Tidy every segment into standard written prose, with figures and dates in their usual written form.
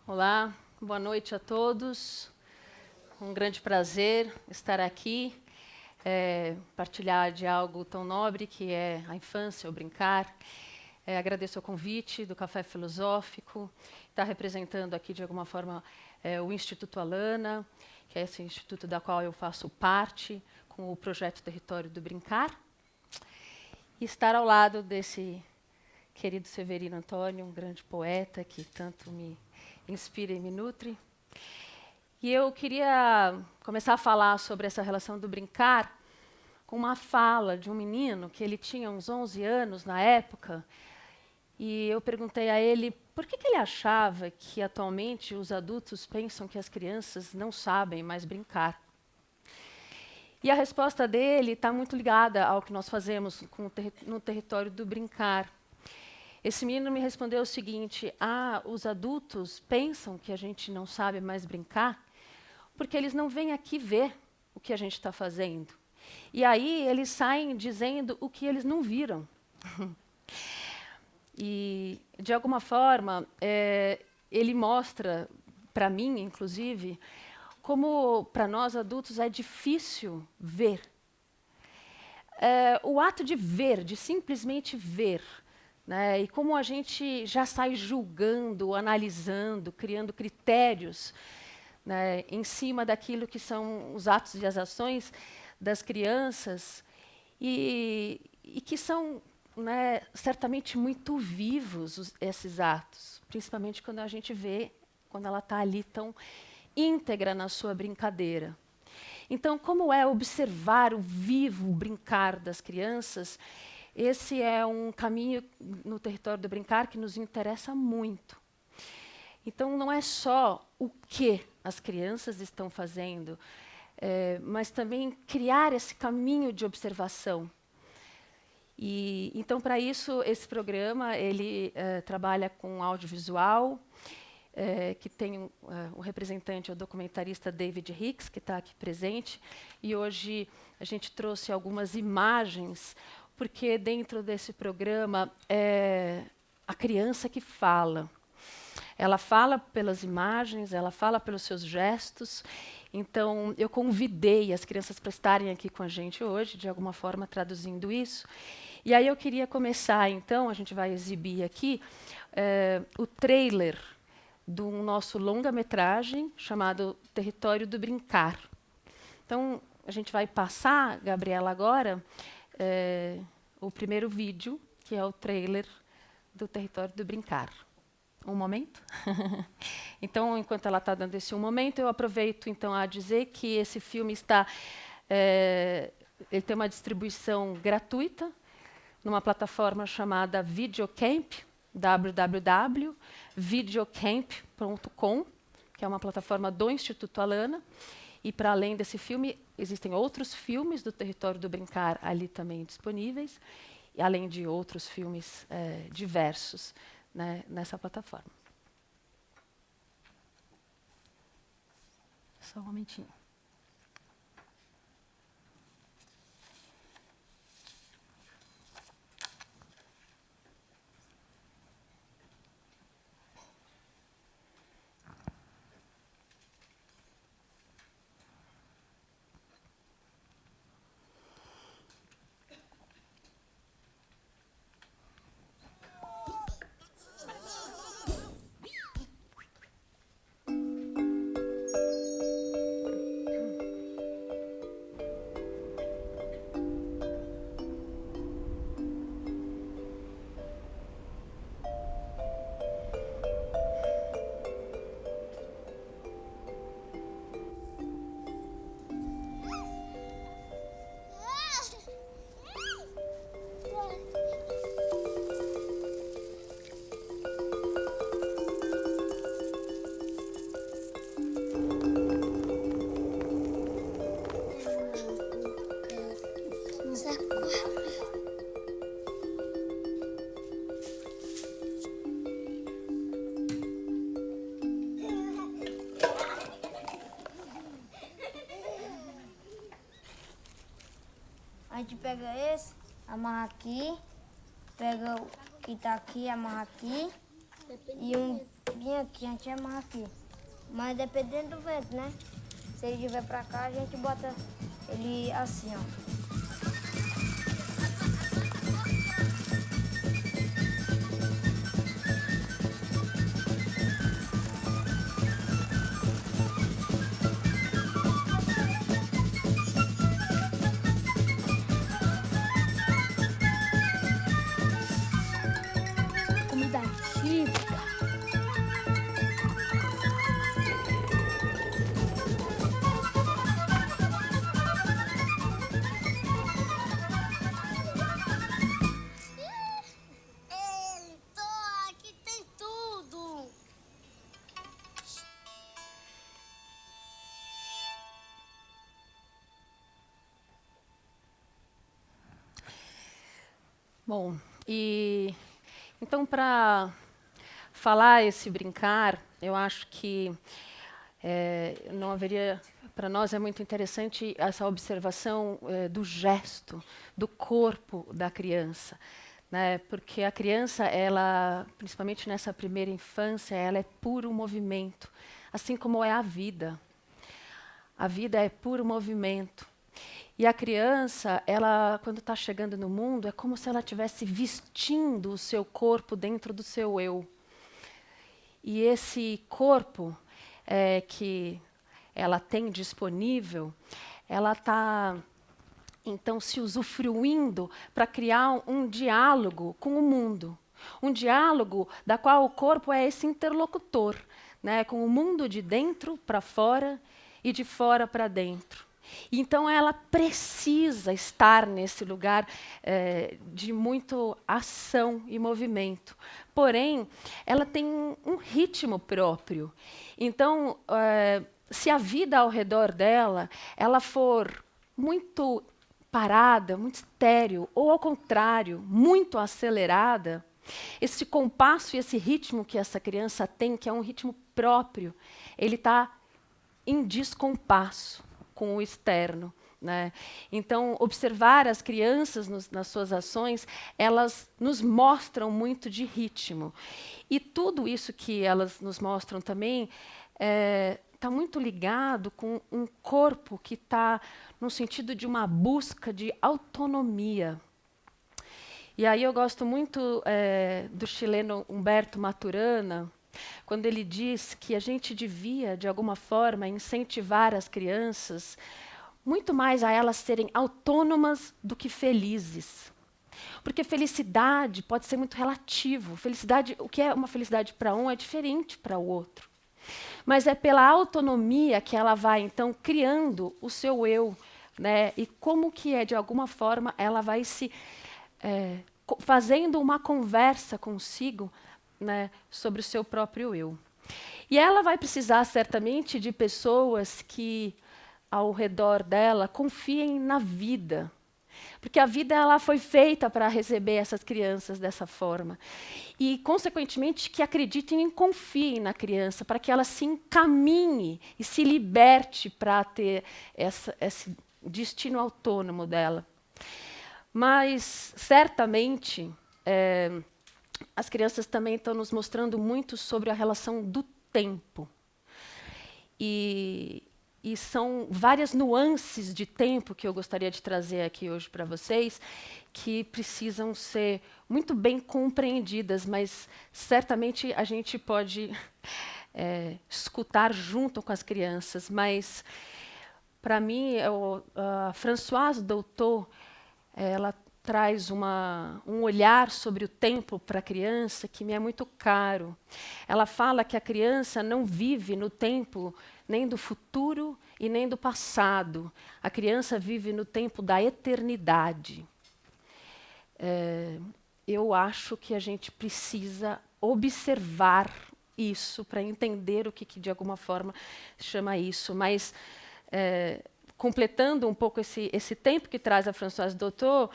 Olá, boa noite a todos. Um grande prazer estar aqui, partilhar de algo tão nobre que é a infância, o brincar. Agradeço o convite do Café Filosófico, estar representando aqui de alguma forma o Instituto Alana, que é esse instituto da qual eu faço parte, com o projeto Território do Brincar, e estar ao lado desse querido Severino Antônio, um grande poeta que tanto me inspira e me nutre. E eu queria começar a falar sobre essa relação do brincar com uma fala de um menino que ele tinha uns 11 anos na época, e eu perguntei a ele por que ele achava que atualmente os adultos pensam que as crianças não sabem mais brincar. E a resposta dele está muito ligada ao que nós fazemos no território do brincar. Esse menino me respondeu o seguinte: os adultos pensam que a gente não sabe mais brincar porque eles não vêm aqui ver o que a gente está fazendo. E aí eles saem dizendo o que eles não viram. E, de alguma forma, ele mostra, para mim, inclusive, como para nós adultos é difícil ver. O ato de ver, de simplesmente ver, né, e como a gente já sai julgando, analisando, criando critérios, né, em cima daquilo que são os atos e as ações das crianças, e que são, né, certamente muito vivos esses atos, principalmente quando a gente vê, quando ela está ali tão íntegra na sua brincadeira. Então, como é observar o vivo brincar das crianças? Esse é um caminho no território do brincar que nos interessa muito. Então, não é só o que as crianças estão fazendo, mas também criar esse caminho de observação. E, então, para isso, esse programa ele trabalha com audiovisual, que tem o representante, o documentarista David Hicks, que está aqui presente. E hoje a gente trouxe algumas imagens, porque dentro desse programa é a criança que fala. Ela fala pelas imagens, ela fala pelos seus gestos. Então, eu convidei as crianças para estarem aqui com a gente hoje, de alguma forma traduzindo isso. E aí eu queria começar, então, a gente vai exibir aqui o trailer do nosso longa-metragem chamado Território do Brincar. Então, a gente vai passar, Gabriela, agora, o primeiro vídeo, que é o trailer do Território do Brincar. Um momento. Então, enquanto ela está dando esse momento, eu aproveito então a dizer que esse filme está, ele tem uma distribuição gratuita numa plataforma chamada Videocamp, www.videocamp.com, que é uma plataforma do Instituto Alana. E para além desse filme, existem outros filmes do Território do Brincar ali também disponíveis, e além de outros filmes diversos, né, nessa plataforma. Só um momentinho. A gente pega esse, amarra aqui pega o que tá aqui, amarra aqui, e um bem aqui, a gente amarra aqui. Mas dependendo do vento, né? Se ele estiver pra cá, a gente bota ele assim, ó. Comida típica. Aqui tem tudo. Bom, e então para falar esse brincar, eu acho que não haveria, para nós é muito interessante essa observação do gesto, do corpo da criança, né? Porque a criança, ela, principalmente nessa primeira infância, ela é puro movimento, assim como é a vida. A vida é puro movimento. E a criança, ela, quando está chegando no mundo, é como se ela estivesse vestindo o seu corpo dentro do seu eu. E esse corpo que ela tem disponível, ela está, então, se usufruindo para criar um diálogo com o mundo. Um diálogo da qual o corpo é esse interlocutor, né, com o mundo de dentro para fora e de fora para dentro. Então, ela precisa estar nesse lugar de muito ação e movimento. Porém, ela tem um ritmo próprio. Então, se a vida ao redor dela ela for muito parada, muito estéril, ou ao contrário, muito acelerada, esse compasso e esse ritmo que essa criança tem, que é um ritmo próprio, ele está em descompasso com o externo, né? Então, observar as crianças nas suas ações, elas nos mostram muito de ritmo. E tudo isso que elas nos mostram também está muito ligado com um corpo que está no sentido de uma busca de autonomia. E aí eu gosto muito do chileno Humberto Maturana, quando ele diz que a gente devia, de alguma forma, incentivar as crianças muito mais a elas serem autônomas do que felizes. Porque felicidade pode ser muito relativo. Felicidade, o que é uma felicidade para um é diferente para o outro. Mas é pela autonomia que ela vai, então, criando o seu eu, né? E como que de alguma forma, ela vai se fazendo uma conversa consigo, né, sobre o seu próprio eu. E ela vai precisar, certamente, de pessoas que, ao redor dela, confiem na vida. Porque a vida ela foi feita para receber essas crianças dessa forma. E, consequentemente, que acreditem e confiem na criança, para que ela se encaminhe e se liberte para ter esse destino autônomo dela. Mas, certamente, as crianças também estão nos mostrando muito sobre a relação do tempo. E são várias nuances de tempo que eu gostaria de trazer aqui hoje para vocês, que precisam ser muito bem compreendidas, mas certamente a gente pode escutar junto com as crianças. Mas, para mim, a Françoise Doutot, ela traz um olhar sobre o tempo para a criança que me é muito caro. Ela fala que a criança não vive no tempo nem do futuro e nem do passado. A criança vive no tempo da eternidade. Eu acho que a gente precisa observar isso para entender o que de alguma forma chama isso. Mas completando um pouco esse tempo que traz a Françoise Doutot,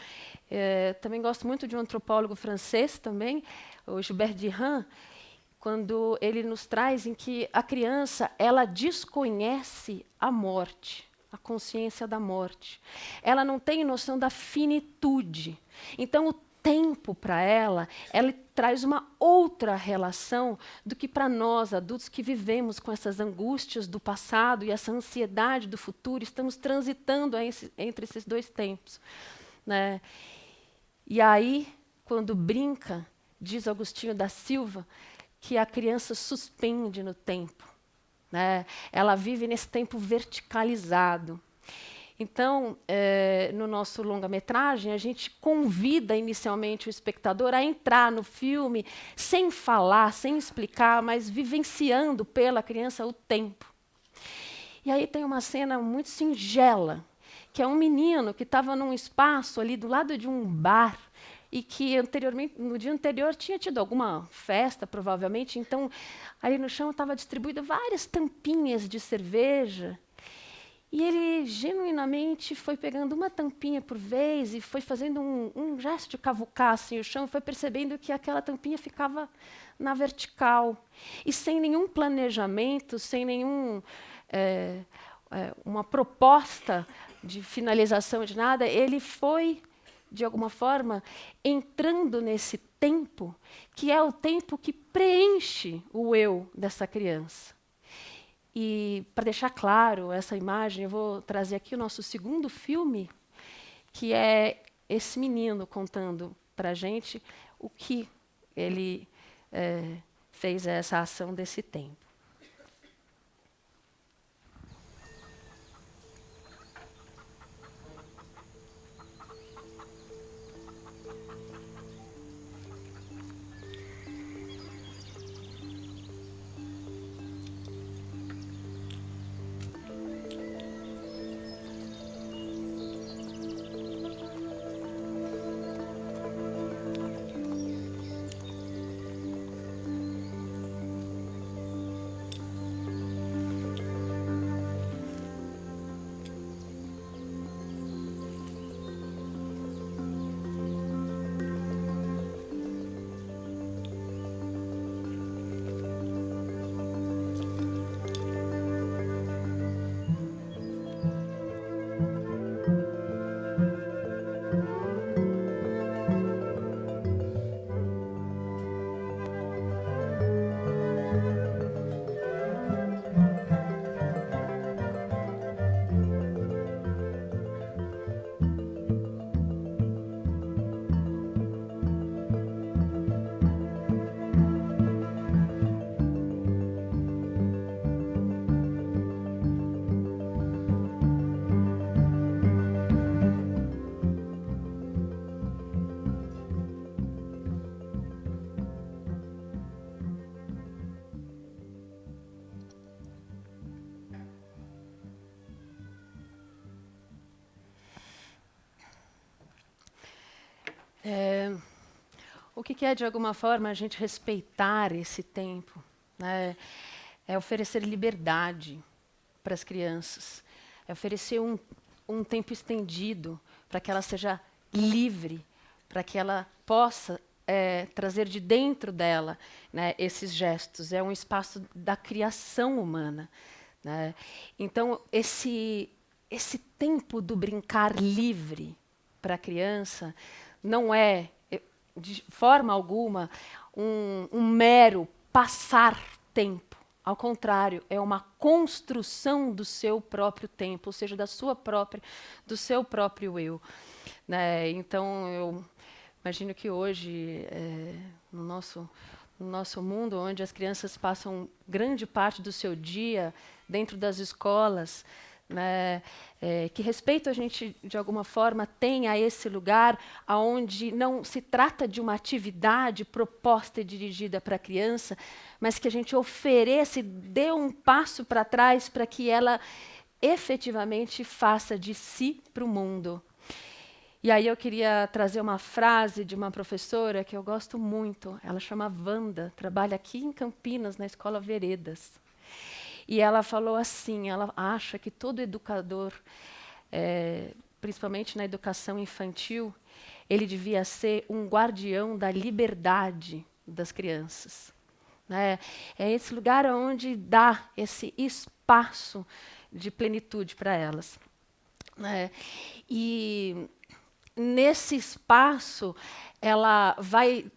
também gosto muito de um antropólogo francês também, o Gilbert Durand, quando ele nos traz em que a criança ela desconhece a morte, a consciência da morte. Ela não tem noção da finitude. Então, o tempo para ela, ela traz uma outra relação do que para nós, adultos, que vivemos com essas angústias do passado e essa ansiedade do futuro, estamos transitando entre esses dois tempos, né? E aí, quando brinca, diz Agostinho da Silva, que a criança suspende no tempo, né? Ela vive nesse tempo verticalizado. Então, no nosso longa-metragem, a gente convida inicialmente o espectador a entrar no filme sem falar, sem explicar, mas vivenciando pela criança o tempo. E aí tem uma cena muito singela, que é um menino que estava num espaço ali do lado de um bar e que anteriormente, no dia anterior tinha tido alguma festa, provavelmente. Então, ali no chão estava distribuído várias tampinhas de cerveja. E ele genuinamente foi pegando uma tampinha por vez e foi fazendo um gesto de cavucar assim, o chão, e foi percebendo que aquela tampinha ficava na vertical. E sem nenhum planejamento, sem uma proposta de finalização de nada, ele foi, de alguma forma, entrando nesse tempo, que é o tempo que preenche o eu dessa criança. E, para deixar claro essa imagem, eu vou trazer aqui o nosso segundo filme, que é esse menino contando para a gente o que ele fez essa ação desse tempo. O que é, de alguma forma, a gente respeitar esse tempo, né? É oferecer liberdade para as crianças, é oferecer um tempo estendido para que ela seja livre, para que ela possa trazer de dentro dela, né, esses gestos. É um espaço da criação humana, né? Então, esse tempo do brincar livre para a criança não é, de forma alguma, um mero passar tempo. Ao contrário, é uma construção do seu próprio tempo, ou seja, do seu próprio eu, né? Então, eu imagino que hoje, no nosso mundo, onde as crianças passam grande parte do seu dia dentro das escolas, né, que respeito a gente, de alguma forma, tem a esse lugar onde não se trata de uma atividade proposta e dirigida para a criança, mas que a gente ofereça e dê um passo para trás para que ela efetivamente faça de si para o mundo. E aí eu queria trazer uma frase de uma professora que eu gosto muito. Ela chama Wanda, trabalha aqui em Campinas, na Escola Veredas. E ela falou assim, ela acha que todo educador, principalmente na educação infantil, ele devia ser um guardião da liberdade das crianças, né? É esse lugar onde dá esse espaço de plenitude para elas, né? E nesse espaço, ela vai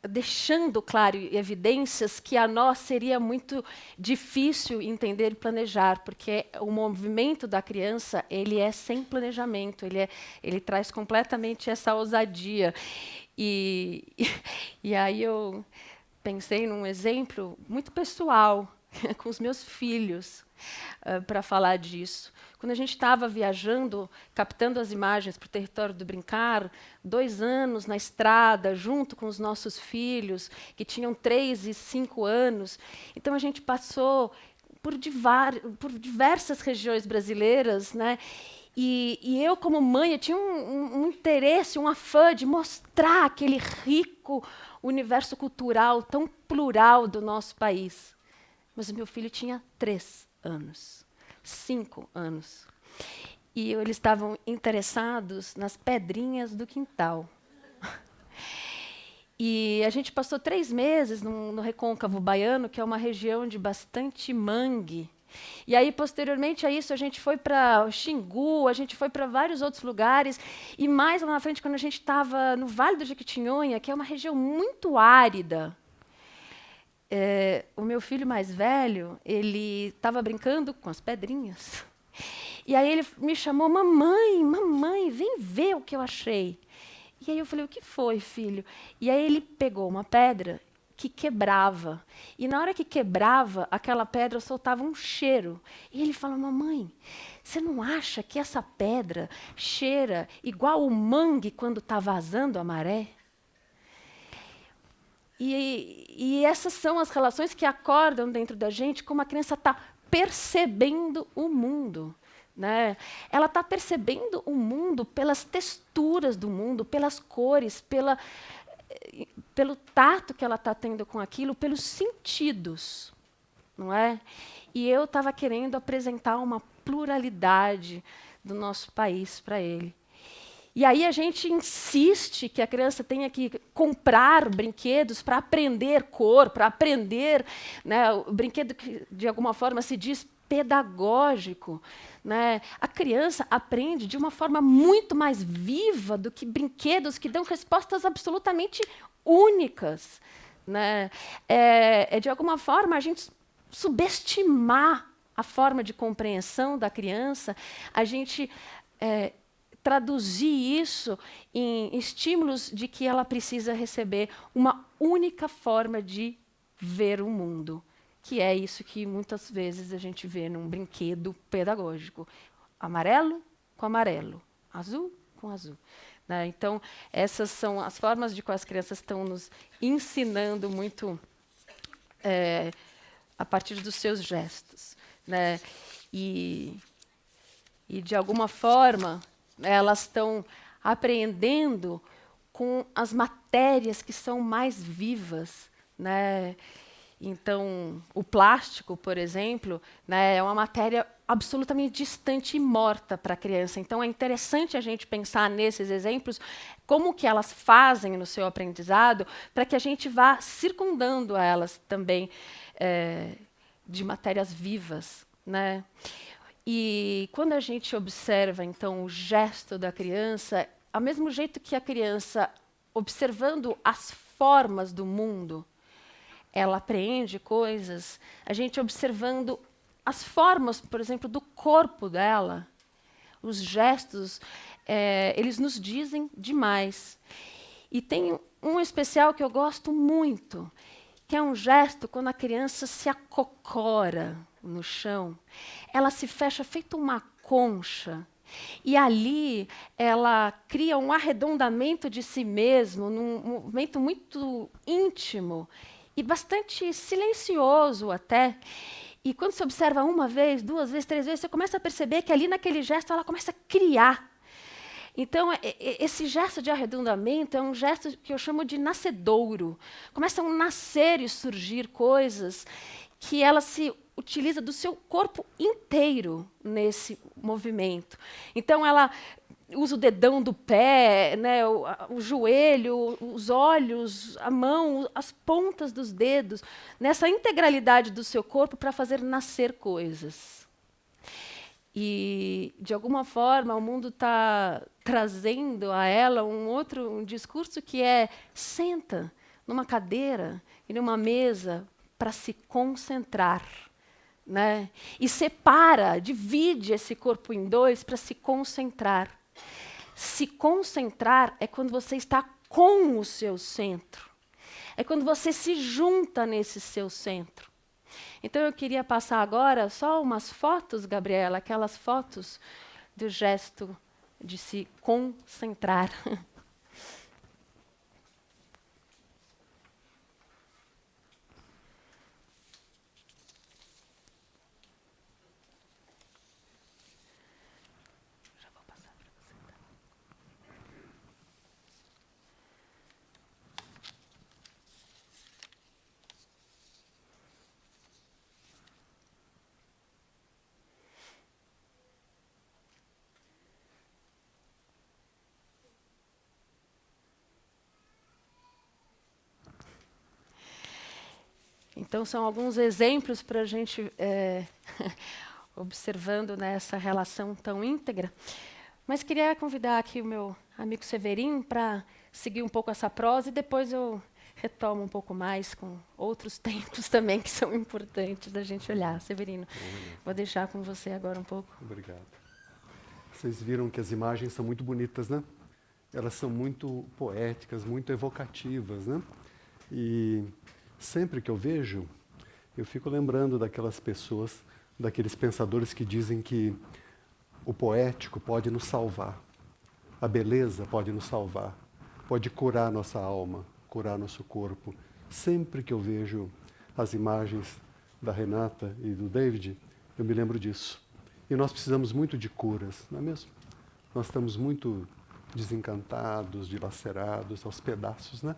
deixando claro evidências que a nós seria muito difícil entender e planejar, porque o movimento da criança ele é sem planejamento, ele traz completamente essa ousadia. E, e aí eu pensei num exemplo muito pessoal com os meus filhos para falar disso. Quando a gente estava viajando, captando as imagens para o território do Brincar, 2 anos na estrada, junto com os nossos filhos, que tinham 3 e 5 anos. Então, a gente passou por diversas regiões brasileiras, né? E eu, como mãe, eu tinha um interesse, um afã de mostrar aquele rico universo cultural tão plural do nosso país. Mas o meu filho tinha 3 anos, 5 anos. E eles estavam interessados nas pedrinhas do quintal. E a gente passou 3 meses no Recôncavo Baiano, que é uma região de bastante mangue. E aí, posteriormente a isso, a gente foi para Xingu, a gente foi para vários outros lugares. E mais lá na frente, quando a gente estava no Vale do Jequitinhonha, que é uma região muito árida, o meu filho mais velho, ele estava brincando com as pedrinhas. E aí ele me chamou, mamãe, vem ver o que eu achei. E aí eu falei, o que foi, filho? E aí ele pegou uma pedra que quebrava. E na hora que quebrava, aquela pedra soltava um cheiro. E ele falou, mamãe, você não acha que essa pedra cheira igual o mangue quando está vazando a maré? E essas são as relações que acordam dentro da gente como a criança está percebendo o mundo. Né? Ela está percebendo o mundo pelas texturas do mundo, pelas cores, pelo tato que ela está tendo com aquilo, pelos sentidos. Não é? E eu estava querendo apresentar uma pluralidade do nosso país para ele. E aí a gente insiste que a criança tenha que comprar brinquedos para aprender cor, para aprender, né, o brinquedo que, de alguma forma, se diz pedagógico. Né? A criança aprende de uma forma muito mais viva do que brinquedos que dão respostas absolutamente únicas. Né? De alguma forma, a gente subestimar a forma de compreensão da criança, a gente traduzir isso em estímulos de que ela precisa receber uma única forma de ver o mundo, que é isso que muitas vezes a gente vê num brinquedo pedagógico. Amarelo com amarelo, azul com azul. Né? Então, essas são as formas de quais as crianças estão nos ensinando muito a partir dos seus gestos. Né? E, de alguma forma, elas estão aprendendo com as matérias que são mais vivas. Né? Então, o plástico, por exemplo, né, é uma matéria absolutamente distante e morta para a criança. Então, é interessante a gente pensar nesses exemplos, como que elas fazem no seu aprendizado, para que a gente vá circundando elas também de matérias vivas. Né? E quando a gente observa, então, o gesto da criança, ao mesmo jeito que a criança, observando as formas do mundo, ela apreende coisas, a gente observando as formas, por exemplo, do corpo dela, os gestos, eles nos dizem demais. E tem um especial que eu gosto muito, que é um gesto quando a criança se acocora no chão, ela se fecha feito uma concha, e ali ela cria um arredondamento de si mesmo, num movimento muito íntimo, e bastante silencioso até. E quando você observa 1 vez, 2 vezes, 3 vezes, você começa a perceber que ali naquele gesto ela começa a criar. Então, esse gesto de arredondamento é um gesto que eu chamo de nascedouro. Começam a nascer e surgir coisas que ela se utiliza do seu corpo inteiro nesse movimento. Então, ela usa o dedão do pé, né, o joelho, os olhos, a mão, as pontas dos dedos, nessa integralidade do seu corpo para fazer nascer coisas. E, de alguma forma, o mundo está trazendo a ela um discurso que é: senta numa cadeira e numa mesa para se concentrar, né? E separa, divide esse corpo em dois para se concentrar. Se concentrar é quando você está com o seu centro. É quando você se junta nesse seu centro. Então eu queria passar agora só umas fotos, Gabriela, aquelas fotos do gesto de se concentrar. Já vou passar para você. Então, são alguns exemplos para a gente observando nessa relação tão íntegra. Mas queria convidar aqui o meu amigo Severino para seguir um pouco essa prosa e depois eu retomo um pouco mais com outros tempos também que são importantes da gente olhar. Severino, vou deixar com você agora um pouco. Obrigado. Vocês viram que as imagens são muito bonitas, né? Elas são muito poéticas, muito evocativas, né? E sempre que eu vejo, eu fico lembrando daquelas pessoas, daqueles pensadores que dizem que o poético pode nos salvar, a beleza pode nos salvar, pode curar nossa alma, curar nosso corpo. Sempre que eu vejo as imagens da Renata e do David, eu me lembro disso. E nós precisamos muito de curas, não é mesmo? Nós estamos muito desencantados, dilacerados, aos pedaços, né?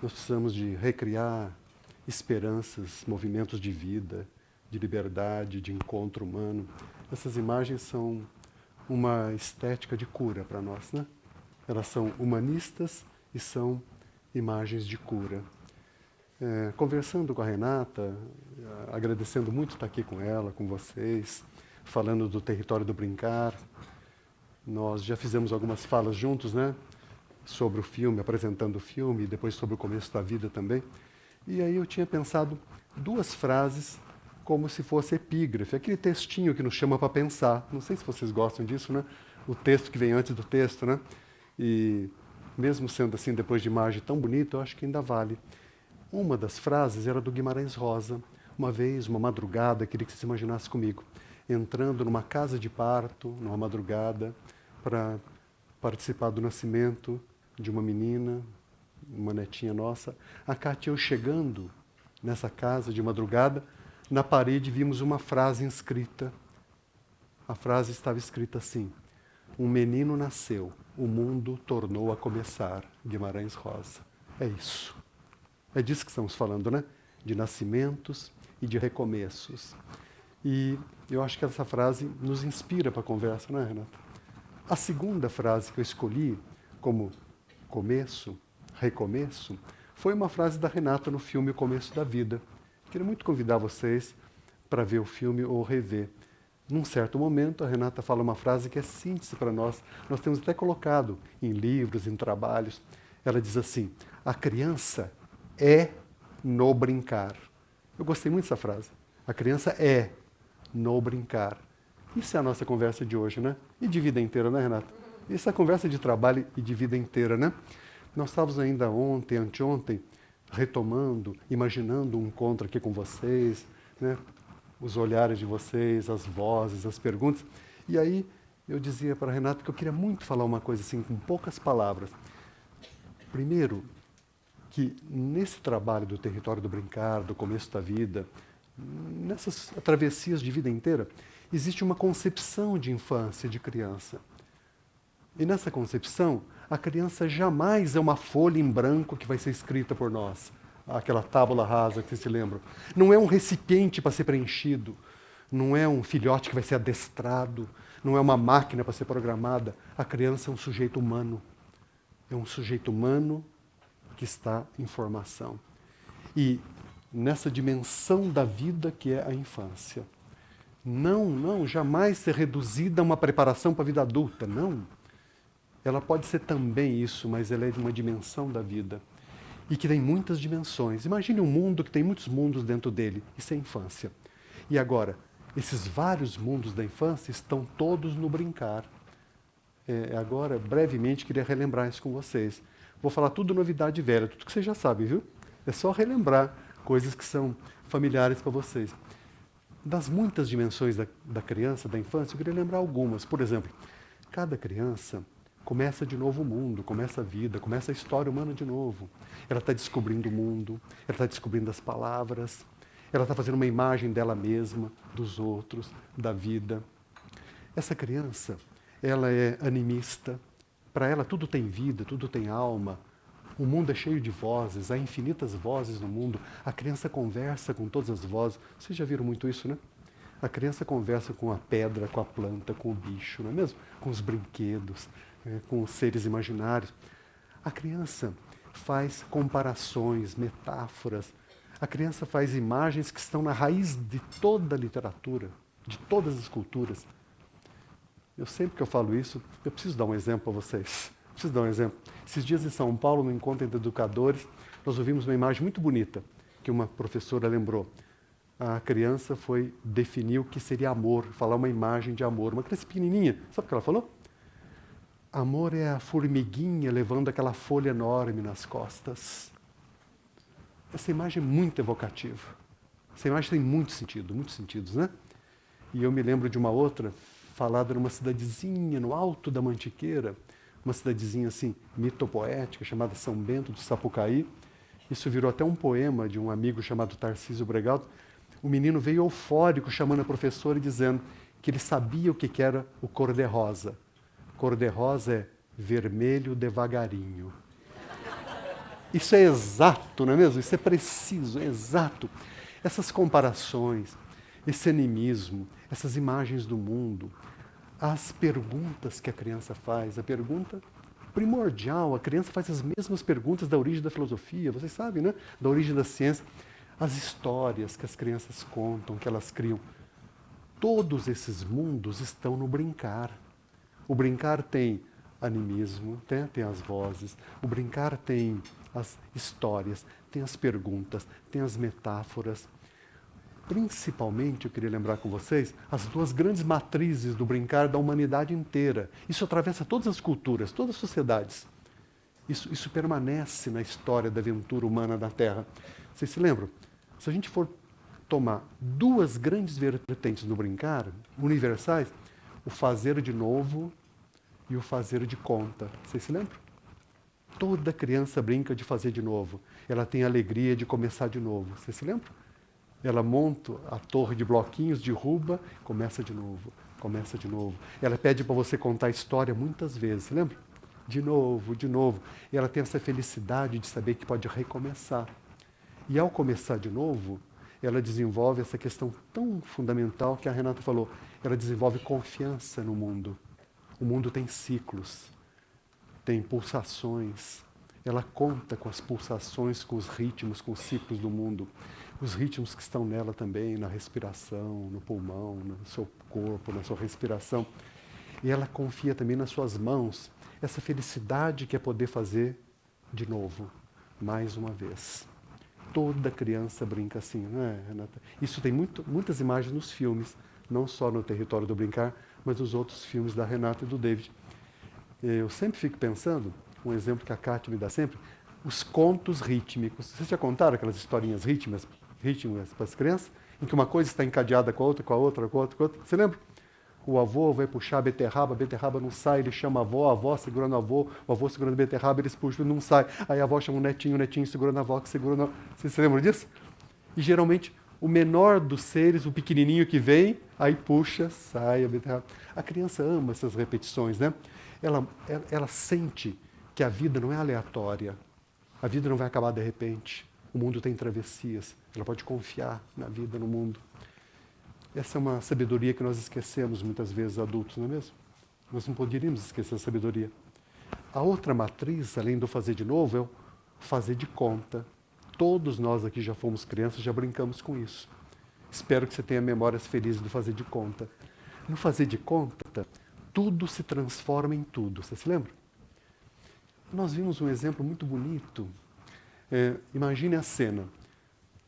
Nós precisamos de recriar esperanças, movimentos de vida, de liberdade, de encontro humano. Essas imagens são uma estética de cura para nós, né? Elas são humanistas e são imagens de cura. Conversando com a Renata, agradecendo muito estar aqui com ela, com vocês, falando do território do brincar. Nós já fizemos algumas falas juntos, né? Sobre o filme, apresentando o filme, e depois sobre o começo da vida também. E aí eu tinha pensado duas frases como se fosse epígrafe, aquele textinho que nos chama para pensar. Não sei se vocês gostam disso, né? O texto que vem antes do texto, né? E mesmo sendo assim, depois de imagem tão bonita, eu acho que ainda vale. Uma das frases era do Guimarães Rosa. Uma vez, uma madrugada, queria que você se imaginasse comigo, entrando numa casa de parto, numa madrugada, para participar do nascimento de uma menina, uma netinha nossa. A Cátia e eu chegando nessa casa de madrugada, na parede vimos uma frase inscrita. A frase estava escrita assim: um menino nasceu, o mundo tornou a começar. Guimarães Rosa. É isso. É disso que estamos falando, né? De nascimentos e de recomeços. E eu acho que essa frase nos inspira para a conversa, não é, Renata? A segunda frase que eu escolhi como começo, recomeço, foi uma frase da Renata no filme O Começo da Vida. Queria muito convidar vocês para ver o filme ou rever. Num certo momento, a Renata fala uma frase que é síntese para nós. Nós temos até colocado em livros, em trabalhos. Ela diz assim: a criança é no brincar. Eu gostei muito dessa frase. A criança é no brincar. Isso é a nossa conversa de hoje, né? E de vida inteira, né, Renata? Isso é a conversa de trabalho e de vida inteira, né? Nós estávamos ainda ontem, anteontem, retomando, imaginando um encontro aqui com vocês, né? Os olhares de vocês, as vozes, as perguntas. E aí eu dizia para a Renata que eu queria muito falar uma coisa assim, com poucas palavras. Primeiro, que nesse trabalho do território do brincar, do começo da vida, nessas travessias de vida inteira, existe uma concepção de infância, de criança. E nessa concepção, a criança jamais é uma folha em branco que vai ser escrita por nós. Aquela tábula rasa que vocês se lembram. Não é um recipiente para ser preenchido. Não é um filhote que vai ser adestrado. Não é uma máquina para ser programada. A criança é um sujeito humano. É um sujeito humano que está em formação. E nessa dimensão da vida que é a infância. Não, jamais ser reduzida a uma preparação para a vida adulta, não. ela pode ser também isso, mas ela é de uma dimensão da vida. E que tem muitas dimensões. Imagine um mundo que tem muitos mundos dentro dele. Isso é infância. E agora, esses vários mundos da infância estão todos no brincar. Agora, brevemente, queria relembrar isso com vocês. Vou falar tudo novidade velha, tudo que vocês já sabem, viu? É só relembrar coisas que são familiares para vocês. Das muitas dimensões da criança, da infância, eu queria lembrar algumas. Por exemplo, cada criança começa de novo o mundo, começa a vida, começa a história humana de novo. Ela está descobrindo o mundo, ela está descobrindo as palavras, ela está fazendo uma imagem dela mesma, dos outros, da vida. Essa criança, ela é animista, para ela tudo tem vida, tudo tem alma. O mundo é cheio de vozes, há infinitas vozes no mundo. A criança conversa com todas as vozes. Vocês já viram muito isso, né? A criança conversa com a pedra, com a planta, com o bicho, não é mesmo? Com os brinquedos, com os seres imaginários. A criança faz comparações, metáforas. A criança faz imagens que estão na raiz de toda a literatura, de todas as culturas. Eu sempre que eu falo isso, eu preciso dar um exemplo para vocês. Preciso dar um exemplo. Esses dias em São Paulo, no encontro entre educadores, nós ouvimos uma imagem muito bonita que uma professora lembrou. A criança foi definir o que seria amor, falar uma imagem de amor. Uma criança pequenininha, sabe o que ela falou? Amor é a formiguinha levando aquela folha enorme nas costas. Essa imagem é muito evocativa. Essa imagem tem muitos sentidos, né? E eu me lembro de uma outra, falada numa cidadezinha no alto da Mantiqueira, uma cidadezinha assim, mitopoética, chamada São Bento do Sapucaí. Isso virou até um poema de um amigo chamado Tarcísio Bregalto. O menino veio eufórico, chamando a professora e dizendo que ele sabia o que era o cor-de-rosa. Cor-de-rosa é vermelho devagarinho. Isso é exato, não é mesmo? Isso é preciso, é exato. Essas comparações, esse animismo, essas imagens do mundo, as perguntas que a criança faz, a pergunta primordial, a criança faz as mesmas perguntas da origem da filosofia, vocês sabem, né? Da origem da ciência. As histórias que as crianças contam, que elas criam. Todos esses mundos estão no brincar. O brincar tem animismo, tem as vozes. O brincar tem as histórias, tem as perguntas, tem as metáforas. Principalmente, eu queria lembrar com vocês, as duas grandes matrizes do brincar da humanidade inteira. Isso atravessa todas as culturas, todas as sociedades. Isso permanece na história da aventura humana da Terra. Vocês se lembram? Se a gente for tomar duas grandes vertentes do brincar, universais, o fazer de novo e o fazer de conta. Vocês se lembram? Toda criança brinca de fazer de novo. Ela tem a alegria de começar de novo. Vocês se lembram? Ela monta a torre de bloquinhos, derruba, começa de novo, começa de novo. Ela pede para você contar a história muitas vezes, você lembra? De novo, de novo. E ela tem essa felicidade de saber que pode recomeçar. E ao começar de novo, ela desenvolve essa questão tão fundamental que a Renata falou. Ela desenvolve confiança no mundo. O mundo tem ciclos, tem pulsações. Ela conta com as pulsações, com os ritmos, com os ciclos do mundo. Os ritmos que estão nela também, na respiração, no pulmão, no seu corpo, na sua respiração. E ela confia também nas suas mãos, essa felicidade que é poder fazer de novo, mais uma vez. Toda criança brinca assim, não é, Renata? Isso tem muitas imagens nos filmes, não só no Território do Brincar, mas nos outros filmes da Renata e do David. Eu sempre fico pensando, um exemplo que a Kátia me dá sempre, os contos rítmicos. Vocês já contaram aquelas historinhas rítmicas para as crianças? Em que uma coisa está encadeada com a outra, com a outra, com a outra, com a outra. Você lembra? O avô vai puxar a beterraba não sai, ele chama a avó segurando o avô segurando a beterraba, eles puxam, não sai. Aí a avó chama o netinho segurando a avó, que segurando a... Vocês se lembram disso? E geralmente o menor dos seres, o pequenininho que vem, aí puxa, sai a beterraba. A criança ama essas repetições, né? Ela sente que a vida não é aleatória. A vida não vai acabar de repente. O mundo tem travessias. Ela pode confiar na vida, no mundo. Essa é uma sabedoria que nós esquecemos muitas vezes, adultos, não é mesmo? Nós não poderíamos esquecer a sabedoria. A outra matriz, além do fazer de novo, é o fazer de conta. Todos nós aqui já fomos crianças, já brincamos com isso. Espero que você tenha memórias felizes do fazer de conta. No fazer de conta, tudo se transforma em tudo. Você se lembra? nós vimos um exemplo muito bonito. Imagine a cena.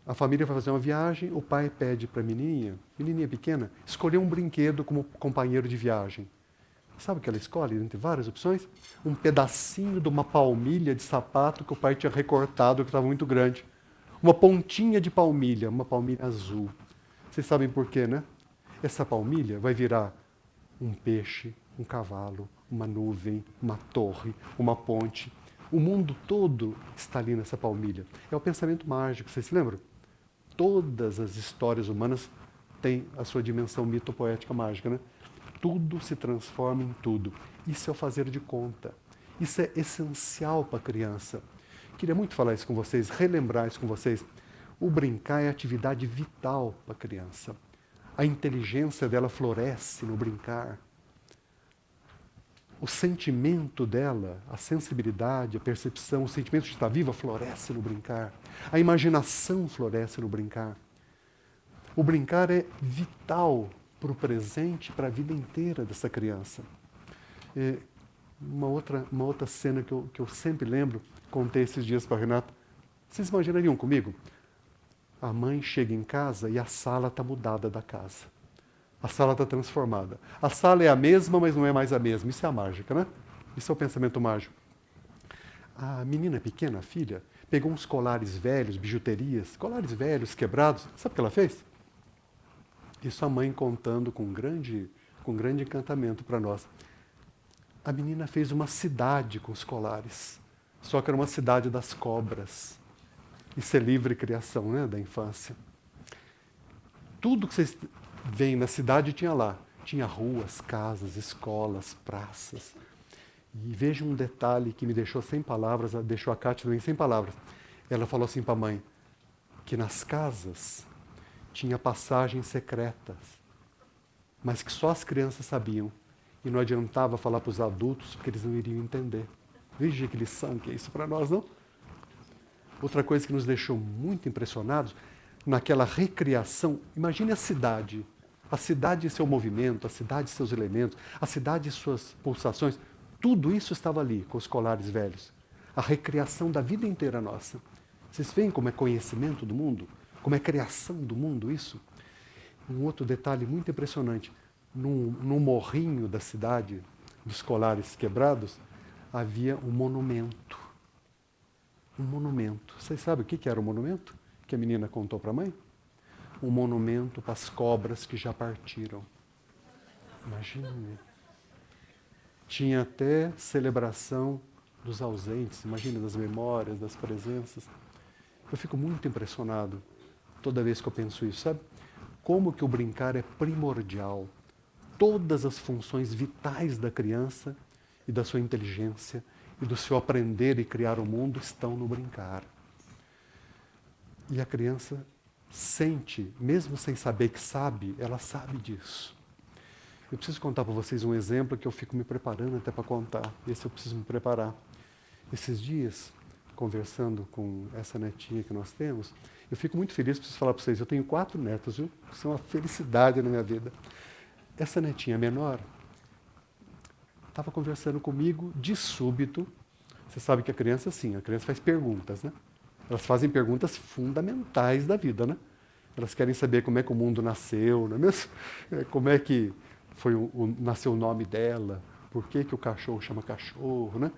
A família vai fazer uma viagem, o pai pede para a menininha pequena, escolher um brinquedo como companheiro de viagem. Sabe o que ela escolhe, entre várias opções? Um pedacinho de uma palmilha de sapato que o pai tinha recortado, que estava muito grande. Uma pontinha de palmilha, uma palmilha azul. Vocês sabem por quê, né? Essa palmilha vai virar um peixe, um cavalo, uma nuvem, uma torre, uma ponte. O mundo todo está ali nessa palmilha. É o pensamento mágico, vocês se lembram? Todas as histórias humanas têm a sua dimensão mitopoética mágica, né? Tudo se transforma em tudo. Isso é o fazer de conta. Isso é essencial para a criança. Queria muito falar isso com vocês, relembrar isso com vocês. O brincar é atividade vital para a criança. A inteligência dela floresce no brincar. O sentimento dela, a sensibilidade, a percepção, o sentimento de estar viva floresce no brincar. A imaginação floresce no brincar. O brincar é vital para o presente, para a vida inteira dessa criança. Uma outra cena que eu sempre lembro, contei esses dias para a Renata. Vocês imaginariam comigo? A mãe chega em casa e a sala está mudada da casa. A sala está transformada. A sala é a mesma, mas não é mais a mesma. Isso é a mágica, né? Isso é o pensamento mágico. A menina pequena, a filha, pegou uns colares velhos, bijuterias, colares velhos, quebrados. Sabe o que ela fez? Isso a mãe contando com grande encantamento para nós. A menina fez uma cidade com os colares. Só que era uma cidade das cobras. Isso é livre criação, né, da infância. Tudo que vocês veem na cidade tinha lá. Tinha ruas, casas, escolas, praças. E veja um detalhe que me deixou sem palavras, deixou a Kátia também sem palavras. Ela falou assim para a mãe, que nas casas tinha passagens secretas, mas que só as crianças sabiam. E não adiantava falar para os adultos, porque eles não iriam entender. Veja que lição que é isso para nós, não? Outra coisa que nos deixou muito impressionados, naquela recriação, imagine a cidade e seu movimento, a cidade e seus elementos, a cidade e suas pulsações, tudo isso estava ali, com os colares velhos. A recriação da vida inteira nossa. Vocês veem como é conhecimento do mundo? Como é criação do mundo isso? Um outro detalhe muito impressionante, no morrinho da cidade, dos colares quebrados, havia um monumento. Um monumento. Vocês sabem o que era o monumento? Que a menina contou para a mãe? Um monumento para as cobras que já partiram. Imagine. Tinha até celebração dos ausentes, imagina, das memórias, das presenças. Eu fico muito impressionado toda vez que eu penso isso, sabe? Como que o brincar é primordial. Todas as funções vitais da criança e da sua inteligência e do seu aprender e criar o mundo estão no brincar. E a criança sente, mesmo sem saber que sabe, ela sabe disso. Eu preciso contar para vocês um exemplo que eu fico me preparando até para contar. Esse eu preciso me preparar. Esses dias, conversando com essa netinha que nós temos, eu fico muito feliz, preciso falar para vocês, eu tenho 4 netos, viu? Isso é uma felicidade na minha vida. Essa netinha menor estava conversando comigo de súbito. Você sabe que a criança, sim, a criança faz perguntas, né? Elas fazem perguntas fundamentais da vida, né? Elas querem saber como é que o mundo nasceu, não é mesmo? Como é que nasceu o nome dela, por que o cachorro chama cachorro, né?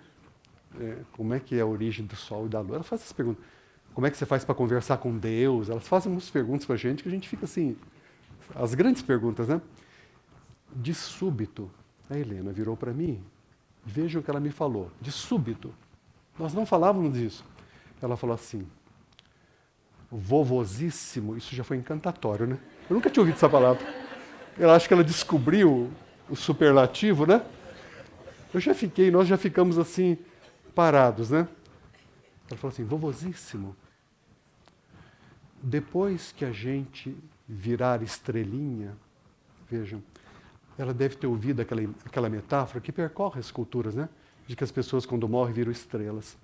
Como é que é a origem do sol e da lua. Elas fazem essas perguntas. Como é que você faz para conversar com Deus? Elas fazem umas perguntas para a gente que a gente fica assim, as grandes perguntas, né? De súbito, a Helena virou para mim, vejam o que ela me falou, de súbito. Nós não falávamos disso. Ela falou assim, vovozíssimo, isso já foi encantatório, né? Eu nunca tinha ouvido essa palavra. Eu acho que ela descobriu o superlativo, né? Nós já ficamos assim, parados, né? Ela falou assim, vovozíssimo, depois que a gente virar estrelinha, vejam, ela deve ter ouvido aquela metáfora que percorre as culturas, né? De que as pessoas, quando morrem, viram estrelas.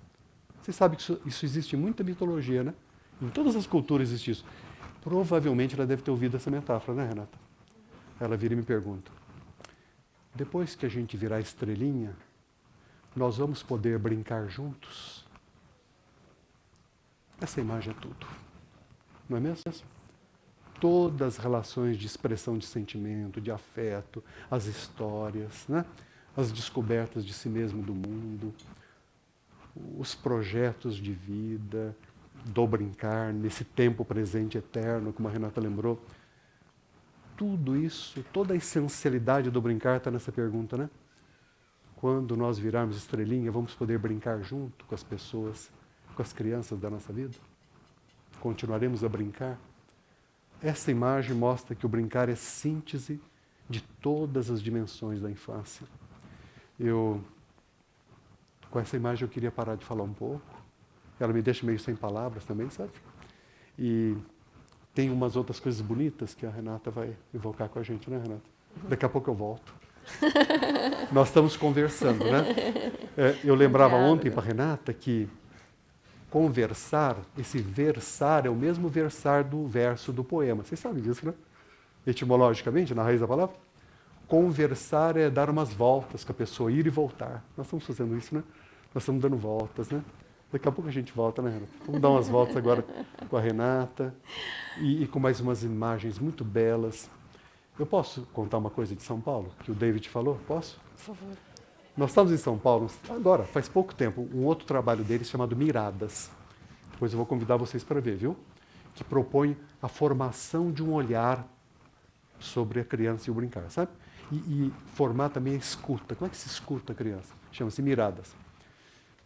Vocês sabem que isso existe em muita mitologia, né? Em todas as culturas existe isso. Provavelmente ela deve ter ouvido essa metáfora, né, Renata? Ela vira e me pergunta, depois que a gente virar estrelinha, nós vamos poder brincar juntos? Essa imagem é tudo, não é mesmo? Todas as relações de expressão de sentimento, de afeto, as histórias, né? As descobertas de si mesmo do mundo, os projetos de vida, do brincar, nesse tempo presente eterno, como a Renata lembrou. Tudo isso, toda a essencialidade do brincar está nessa pergunta, né? Quando nós virarmos estrelinha, vamos poder brincar junto com as pessoas, com as crianças da nossa vida? Continuaremos a brincar? Essa imagem mostra que o brincar é síntese de todas as dimensões da infância. Com essa imagem eu queria parar de falar um pouco. Ela me deixa meio sem palavras também, sabe? E tem umas outras coisas bonitas que a Renata vai evocar com a gente, né, Renata? Daqui a pouco eu volto. Nós estamos conversando, né? Eu lembrava ontem para a Renata que conversar, esse versar, é o mesmo versar do verso do poema. Vocês sabem disso, né? Etimologicamente, na raiz da palavra. Conversar é dar umas voltas com a pessoa, ir e voltar. Nós estamos fazendo isso, né? Nós estamos dando voltas, né? Daqui a pouco a gente volta, né, Renata? Vamos dar umas voltas agora com a Renata e com mais umas imagens muito belas. Eu posso contar uma coisa de São Paulo, que o David falou? Posso? Por favor. Nós estamos em São Paulo, agora, faz pouco tempo, um outro trabalho deles chamado Miradas. Depois eu vou convidar vocês para ver, viu? Que propõe a formação de um olhar sobre a criança e o brincar, sabe? E formar também a escuta. Como é que se escuta a criança? Chama-se Miradas.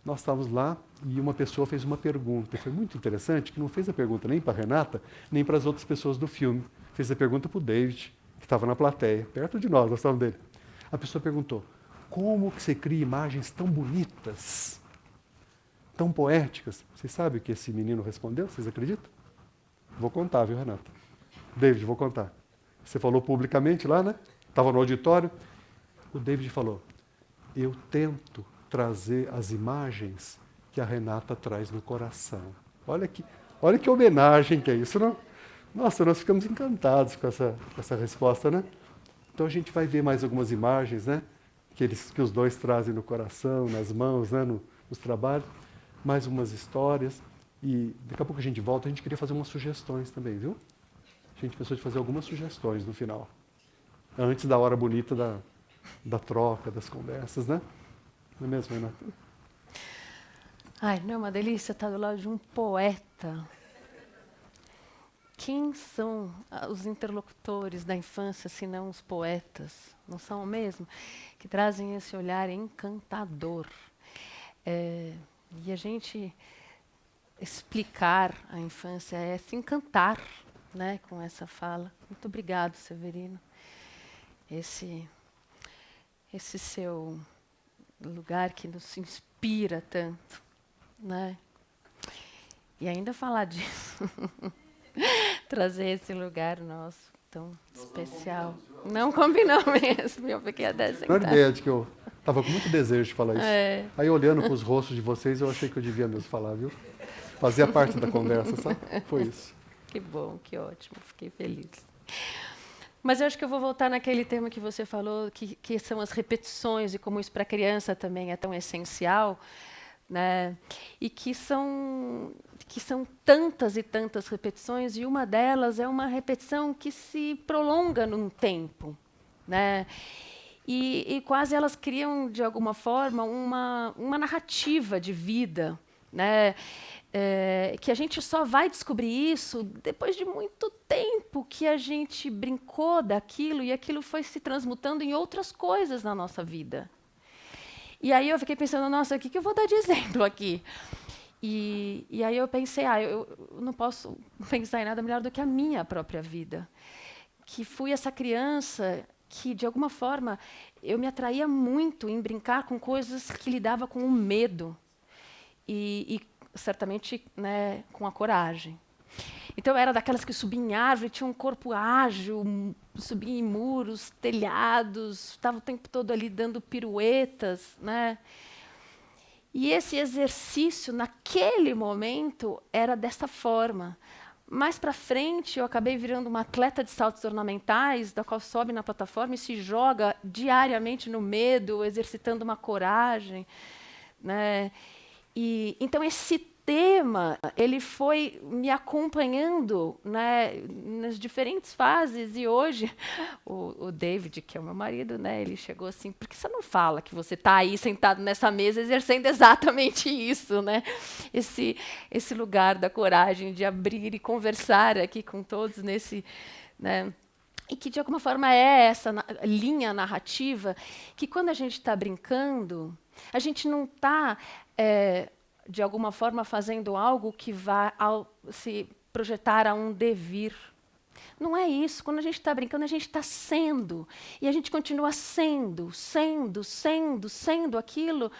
Nós estávamos lá e uma pessoa fez uma pergunta. E foi muito interessante que não fez a pergunta nem para a Renata, nem para as outras pessoas do filme. Fez a pergunta para o David, que estava na plateia, perto de nós estávamos dele. A pessoa perguntou, como que você cria imagens tão bonitas, tão poéticas? Vocês sabem o que esse menino respondeu? Vocês acreditam? Vou contar, viu, Renata? David, vou contar. Você falou publicamente lá, né? Estava no auditório. O David falou, eu tento trazer as imagens que a Renata traz no coração. Olha que homenagem que é isso, não? Nossa, nós ficamos encantados com essa resposta, né? Então a gente vai ver mais algumas imagens, né? Que os dois trazem no coração, nas mãos, né? Nos trabalhos. Mais umas histórias. E daqui a pouco a gente volta. A gente queria fazer umas sugestões também, viu? A gente pensou de fazer algumas sugestões no final. Antes da hora bonita da troca, das conversas, né? Não é mesmo, Renata? Ai, não é uma delícia estar do lado de um poeta. Quem são os interlocutores da infância, se não os poetas? Não são o mesmo? Que trazem esse olhar encantador. E a gente explicar a infância é se encantar, né, com essa fala. Muito obrigado, Severino. Esse seu lugar que nos inspira tanto, né? E ainda falar disso, trazer esse lugar nosso tão especial. Não combinou mesmo, eu fiquei até sentada. Não era ideia de que eu estava com muito desejo de falar isso. Aí olhando para os rostos de vocês, eu achei que eu devia mesmo falar, viu? Fazia parte da conversa, sabe? Foi isso. Que bom, que ótimo, fiquei feliz. Mas eu acho que eu vou voltar naquele tema que você falou, que são as repetições e como isso para a criança também é tão essencial, né? E que são tantas e tantas repetições, e uma delas é uma repetição que se prolonga num tempo, né? E quase elas criam, de alguma forma, uma narrativa de vida, né? Que a gente só vai descobrir isso depois de muito tempo que a gente brincou daquilo e aquilo foi se transmutando em outras coisas na nossa vida. E aí eu fiquei pensando, nossa, o que eu vou dar de exemplo aqui? E aí eu pensei, eu não posso pensar em nada melhor do que a minha própria vida. Que fui essa criança que, de alguma forma, eu me atraía muito em brincar com coisas que lidava com o medo. E certamente, né, com a coragem. Então, eu era daquelas que subia em árvore, tinha um corpo ágil, subia em muros, telhados, estava o tempo todo ali dando piruetas, né? E esse exercício, naquele momento, era dessa forma. Mais para frente, eu acabei virando uma atleta de saltos ornamentais, da qual sobe na plataforma e se joga diariamente no medo, exercitando uma coragem. né? E então esse tema ele foi me acompanhando, né, nas diferentes fases, e hoje o David, que é o meu marido, né, ele chegou assim: por que você não fala que você está aí sentado nessa mesa exercendo exatamente isso, né? Esse lugar da coragem de abrir e conversar aqui com todos nesse, né? E que, de alguma forma, é essa linha narrativa que, quando a gente está brincando, a gente não está, de alguma forma, fazendo algo que vá se projetar a um devir. Não é isso. Quando a gente está brincando, a gente está sendo. E a gente continua sendo aquilo,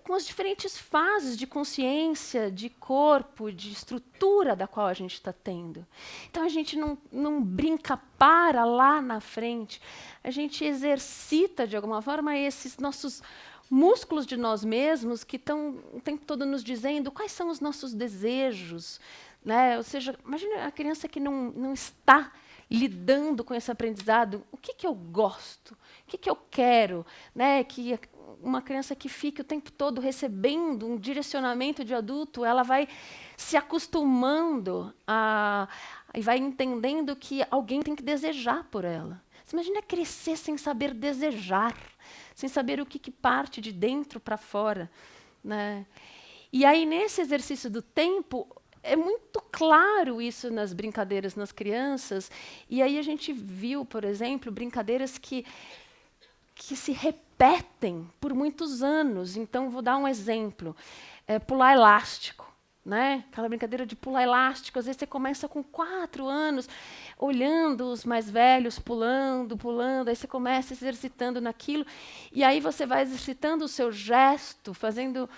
com as diferentes fases de consciência, de corpo, de estrutura da qual a gente está tendo. Então a gente não brinca para lá na frente, a gente exercita de alguma forma esses nossos músculos de nós mesmos que estão o tempo todo nos dizendo quais são os nossos desejos, né? Ou seja, imagina a criança que não está lidando com esse aprendizado. O que eu gosto? O que eu quero? Né? Que uma criança que fica o tempo todo recebendo um direcionamento de adulto, ela vai se acostumando e vai entendendo que alguém tem que desejar por ela. Você imagina crescer sem saber desejar, sem saber o que parte de dentro para fora, né? E aí, nesse exercício do tempo, é muito claro isso nas brincadeiras nas crianças. E aí a gente viu, por exemplo, brincadeiras que se repetem por muitos anos. Então, vou dar um exemplo. Pular elástico. Né? Aquela brincadeira de pular elástico. Às vezes você começa com 4 anos, olhando os mais velhos pulando, aí você começa se exercitando naquilo. E aí você vai exercitando o seu gesto, fazendo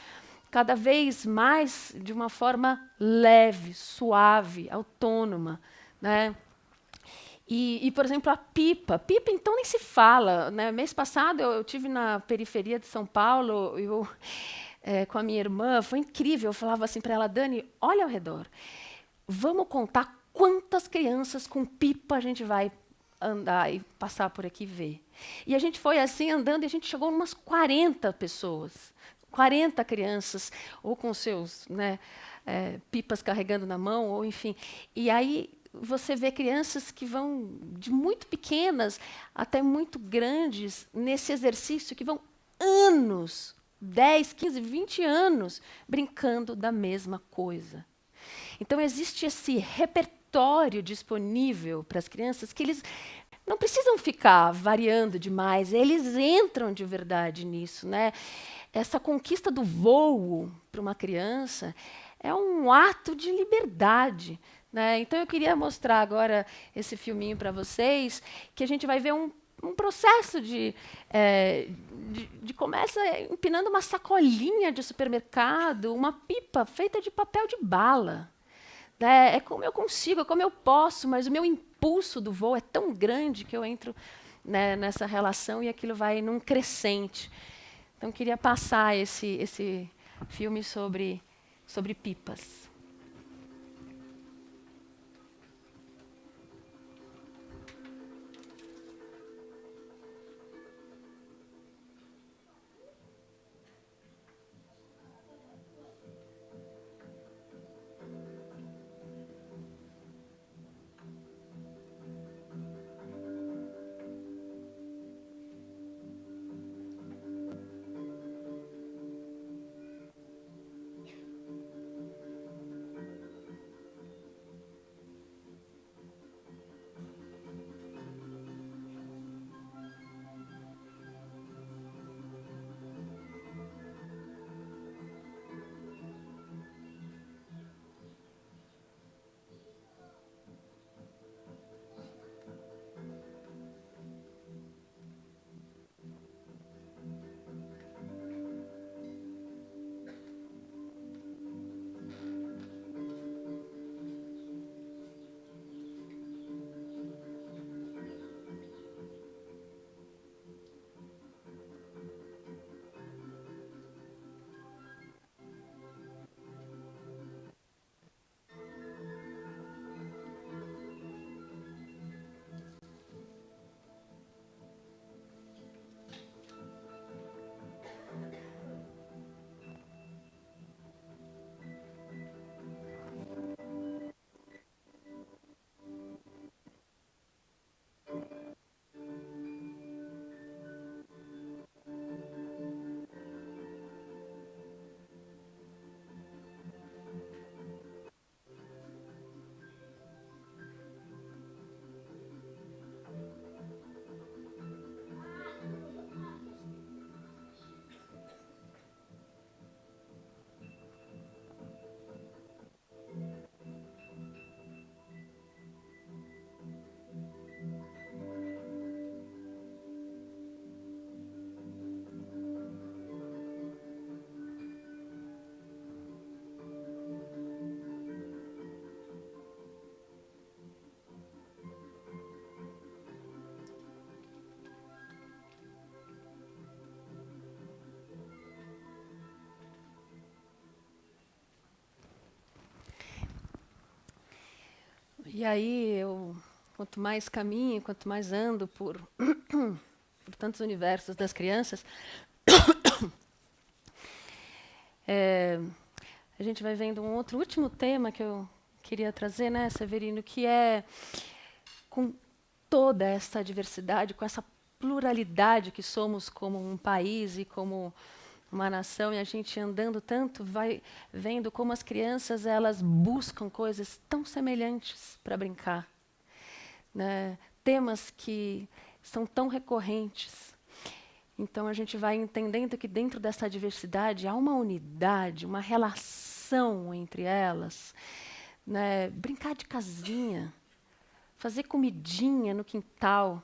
cada vez mais de uma forma leve, suave, autônoma, né? E, por exemplo, a pipa. Pipa, então, nem se fala, né? Mês passado, eu tive na periferia de São Paulo, com a minha irmã, foi incrível. Eu falava assim para ela: Dani, olha ao redor. Vamos contar quantas crianças com pipa a gente vai andar e passar por aqui e ver. E a gente foi assim, andando, e a gente chegou a umas 40 pessoas. 40 crianças, ou com seus, né, pipas carregando na mão, ou enfim. E aí você vê crianças que vão de muito pequenas até muito grandes nesse exercício, que vão anos, 10, 15, 20 anos, brincando da mesma coisa. Então, existe esse repertório disponível para as crianças que eles não precisam ficar variando demais, eles entram de verdade nisso, né? Essa conquista do voo para uma criança é um ato de liberdade, né? Então eu queria mostrar agora esse filminho para vocês, que a gente vai ver um processo de começa empinando uma sacolinha de supermercado, uma pipa feita de papel de bala. Né? É como eu consigo, é como eu posso, mas o meu impulso do voo é tão grande que eu entro, né, nessa relação, e aquilo vai num crescente. Então, queria passar esse filme sobre pipas. E aí eu, quanto mais caminho, quanto mais ando por, por tantos universos das crianças, a gente vai vendo um outro último tema que eu queria trazer, né, Severino, que é com toda essa diversidade, com essa pluralidade que somos como um país e como uma nação, e a gente andando tanto, vai vendo como as crianças elas buscam coisas tão semelhantes para brincar, né? Temas que são tão recorrentes. Então a gente vai entendendo que dentro dessa diversidade há uma unidade, uma relação entre elas, né? Brincar de casinha, fazer comidinha no quintal,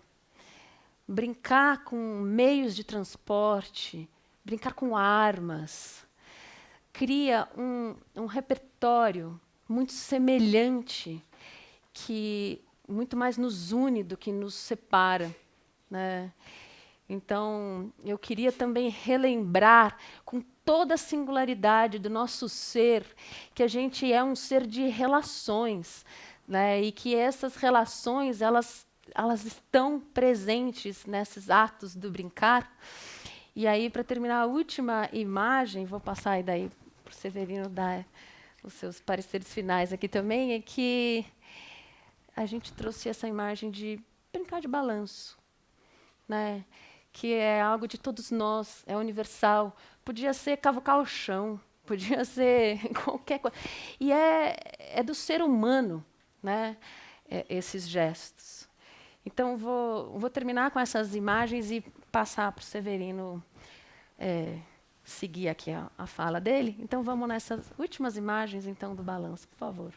brincar com meios de transporte, brincar com armas, cria um repertório muito semelhante, que muito mais nos une do que nos separa, né? Então, eu queria também relembrar, com toda a singularidade do nosso ser, que a gente é um ser de relações, né? E que essas relações elas estão presentes nesses atos do brincar. E aí, para terminar a última imagem, vou passar aí daí para o Severino dar os seus pareceres finais aqui também, é que a gente trouxe essa imagem de brincar de balanço, né? Que é algo de todos nós, é universal. Podia ser cavocar o chão, podia ser qualquer coisa. E é do ser humano, né? Esses gestos. Então, vou terminar com essas imagens e passar para o Severino seguir aqui a fala dele. Então, vamos nessas últimas imagens então do balanço, por favor.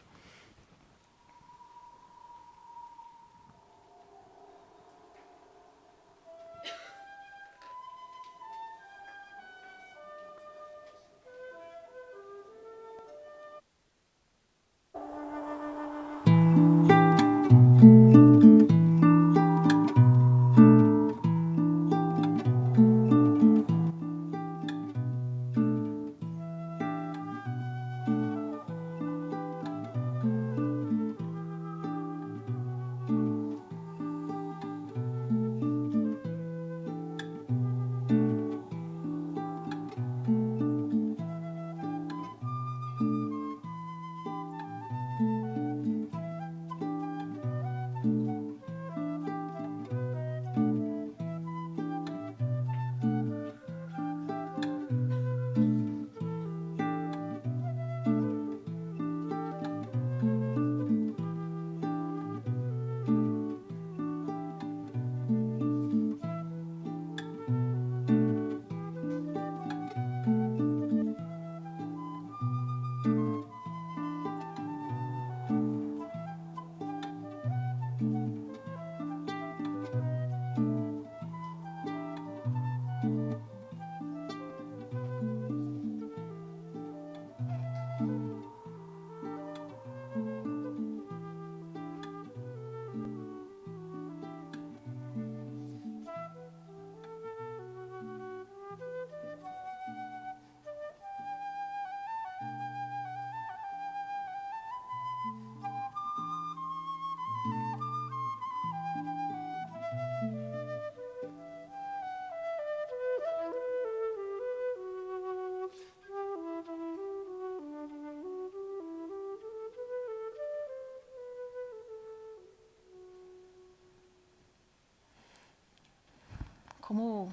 Como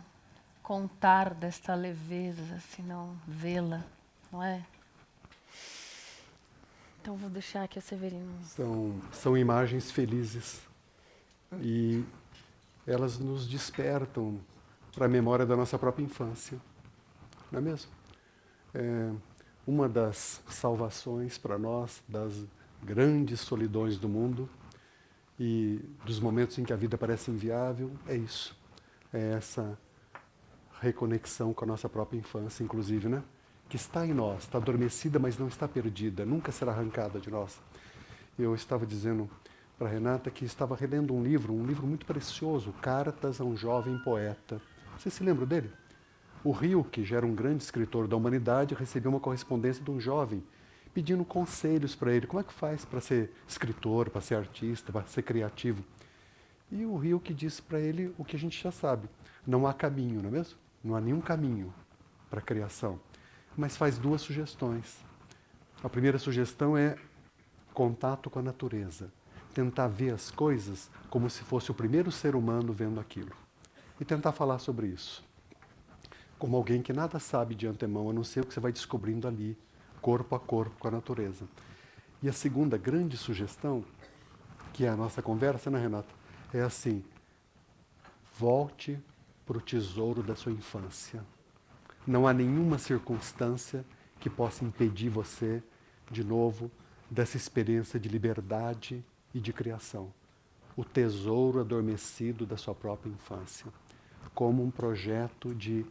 contar desta leveza, se não vê-la, não é? Então vou deixar aqui a Severino. São imagens felizes e elas nos despertam para a memória da nossa própria infância, não é mesmo? Uma das salvações para nós das grandes solidões do mundo e dos momentos em que a vida parece inviável é isso. É essa reconexão com a nossa própria infância, inclusive, né? Que está em nós, está adormecida, mas não está perdida, nunca será arrancada de nós. Eu estava dizendo para a Renata que estava relendo um livro muito precioso, Cartas a um Jovem Poeta. Você se lembra dele? O Rilke, que já era um grande escritor da humanidade, recebeu uma correspondência de um jovem pedindo conselhos para ele. Como é que faz para ser escritor, para ser artista, para ser criativo? E o Rilke disse para ele o que a gente já sabe. Não há caminho, não é mesmo? Não há nenhum caminho para a criação. Mas faz 2 sugestões. A primeira sugestão é contato com a natureza. Tentar ver as coisas como se fosse o primeiro ser humano vendo aquilo. E tentar falar sobre isso. Como alguém que nada sabe de antemão, a não ser o que você vai descobrindo ali, corpo a corpo com a natureza. E a segunda grande sugestão, que é a nossa conversa, né, Renata? É assim: volte para o tesouro da sua infância. Não há nenhuma circunstância que possa impedir você, de novo, dessa experiência de liberdade e de criação. O tesouro adormecido da sua própria infância, como um projeto de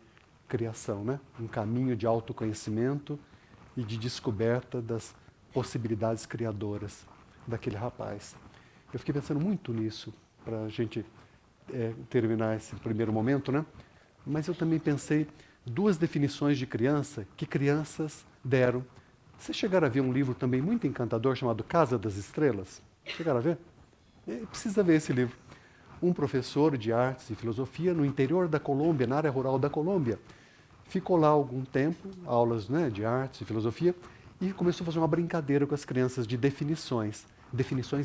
criação, né? Um caminho de autoconhecimento e de descoberta das possibilidades criadoras daquele rapaz. Eu fiquei pensando muito nisso, para a gente terminar esse primeiro momento, né? Mas eu também pensei 2 definições de criança que crianças deram. Vocês chegaram a ver um livro também muito encantador chamado Casa das Estrelas? Chegaram a ver? Precisa ver esse livro. Um professor de artes e filosofia no interior da Colômbia, na área rural da Colômbia, ficou lá algum tempo, aulas, né, de artes e filosofia, e começou a fazer uma brincadeira com as crianças de definições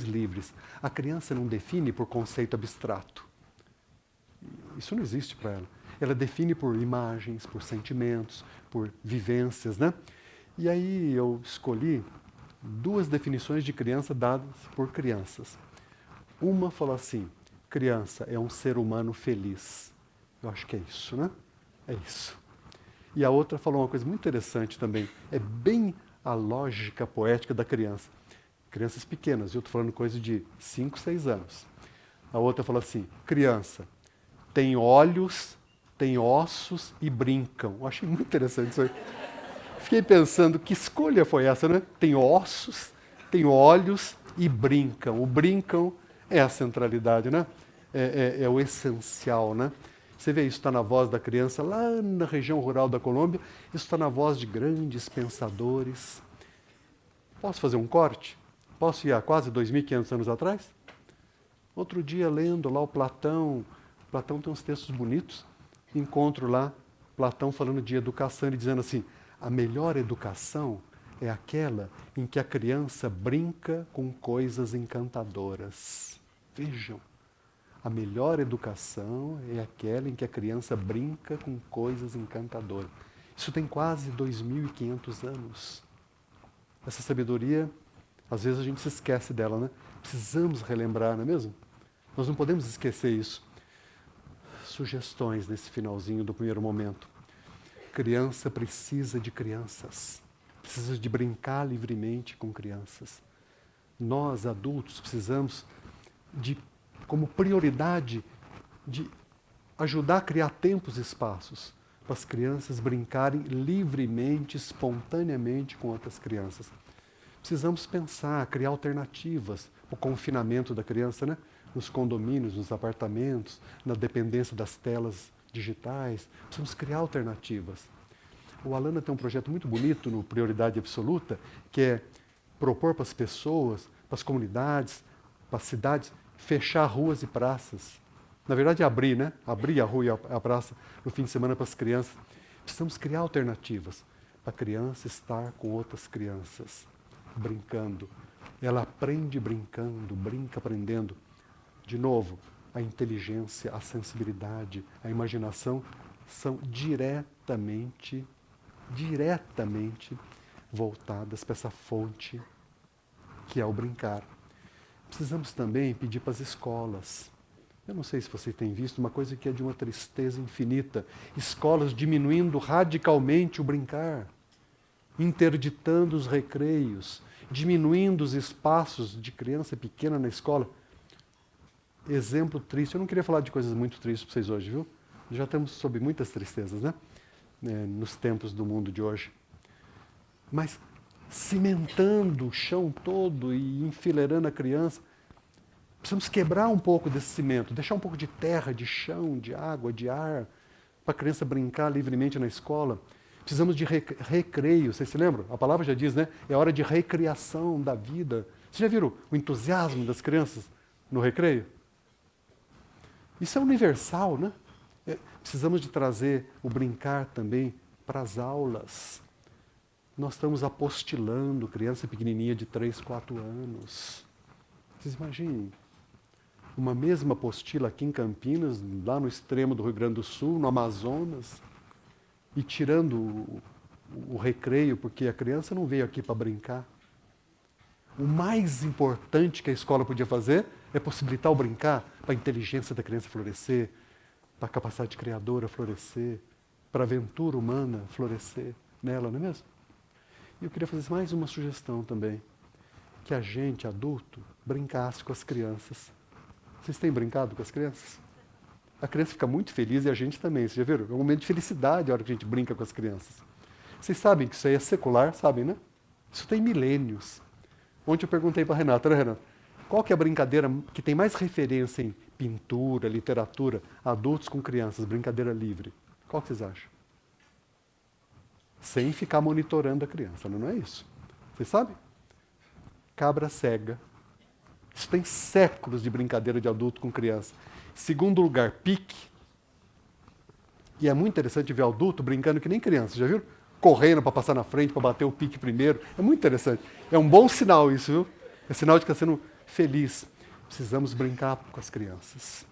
livres. A criança não define por conceito abstrato. Isso não existe para ela. Ela define por imagens, por sentimentos, por vivências, né? E aí eu escolhi 2 definições de criança dadas por crianças. Uma falou assim: criança é um ser humano feliz. Eu acho que é isso, né? É isso. E a outra falou uma coisa muito interessante também. É bem a lógica poética da criança. Crianças pequenas, eu estou falando coisa de 5, 6 anos. A outra falou assim: criança tem olhos, tem ossos e brincam. Eu achei muito interessante isso aí. Fiquei pensando, que escolha foi essa, né? Tem ossos, tem olhos e brincam. O brincam é a centralidade, né? É o essencial, né? Você vê, isso está na voz da criança lá na região rural da Colômbia, isso está na voz de grandes pensadores. Posso fazer um corte? Posso ir a quase 2.500 anos atrás? Outro dia, lendo lá o Platão tem uns textos bonitos, encontro lá Platão falando de educação e dizendo assim: a melhor educação é aquela em que a criança brinca com coisas encantadoras. Vejam, a melhor educação é aquela em que a criança brinca com coisas encantadoras. Isso tem quase 2.500 anos. Essa sabedoria, às vezes a gente se esquece dela, né? Precisamos relembrar, não é mesmo? Nós não podemos esquecer isso. Sugestões nesse finalzinho do primeiro momento. Criança precisa de crianças. Precisa de brincar livremente com crianças. Nós, adultos, precisamos como prioridade, de ajudar a criar tempos e espaços para as crianças brincarem livremente, espontaneamente com outras crianças. Precisamos pensar, criar alternativas para o confinamento da criança, né? Nos condomínios, nos apartamentos, na dependência das telas digitais. Precisamos criar alternativas. O Alana tem um projeto muito bonito no Prioridade Absoluta, que é propor para as pessoas, para as comunidades, para as cidades, fechar ruas e praças. Na verdade, abrir, né? Abrir a rua e a praça no fim de semana para as crianças. Precisamos criar alternativas para a criança estar com outras crianças, brincando. Ela aprende brincando, brinca aprendendo. De novo, a inteligência, a sensibilidade, a imaginação são diretamente voltadas para essa fonte que é o brincar. Precisamos também pedir para as escolas. Eu não sei se vocês têm visto uma coisa que é de uma tristeza infinita. Escolas diminuindo radicalmente o brincar, interditando os recreios, diminuindo os espaços de criança pequena na escola. Exemplo triste. Eu não queria falar de coisas muito tristes para vocês hoje, viu? Já estamos sob muitas tristezas, né? Nos tempos do mundo de hoje. Mas cimentando o chão todo e enfileirando a criança, precisamos quebrar um pouco desse cimento, deixar um pouco de terra, de chão, de água, de ar, para a criança brincar livremente na escola. Precisamos de recreio, vocês se lembram? A palavra já diz, né? É hora de recriação da vida. Vocês já viram o entusiasmo das crianças no recreio? Isso é universal, né? Precisamos de trazer o brincar também para as aulas. Nós estamos apostilando criança pequenininha de 3, 4 anos. Vocês imaginem, uma mesma apostila aqui em Campinas, lá no extremo do Rio Grande do Sul, no Amazonas, e tirando o recreio, porque a criança não veio aqui para brincar. O mais importante que a escola podia fazer é possibilitar o brincar para a inteligência da criança florescer, para a capacidade criadora florescer, para a aventura humana florescer nela, não é mesmo? E eu queria fazer mais uma sugestão também, que a gente, adulto, brincasse com as crianças. Vocês têm brincado com as crianças? A criança fica muito feliz e a gente também, vocês já viram? É um momento de felicidade a hora que a gente brinca com as crianças. Vocês sabem que isso aí é secular, sabem, né? Isso tem milênios. Ontem eu perguntei para a Renata, né, Renata? Qual que é a brincadeira que tem mais referência em pintura, literatura, adultos com crianças, brincadeira livre? Qual que vocês acham? Sem ficar monitorando a criança, não é isso? Vocês sabem? Cabra cega. Isso tem séculos de brincadeira de adulto com criança. Segundo lugar, pique. E é muito interessante ver adulto brincando que nem criança, já viram? Correndo para passar na frente, para bater o pique primeiro. É muito interessante. É um bom sinal isso, viu? É sinal de que está sendo feliz. Precisamos brincar com as crianças.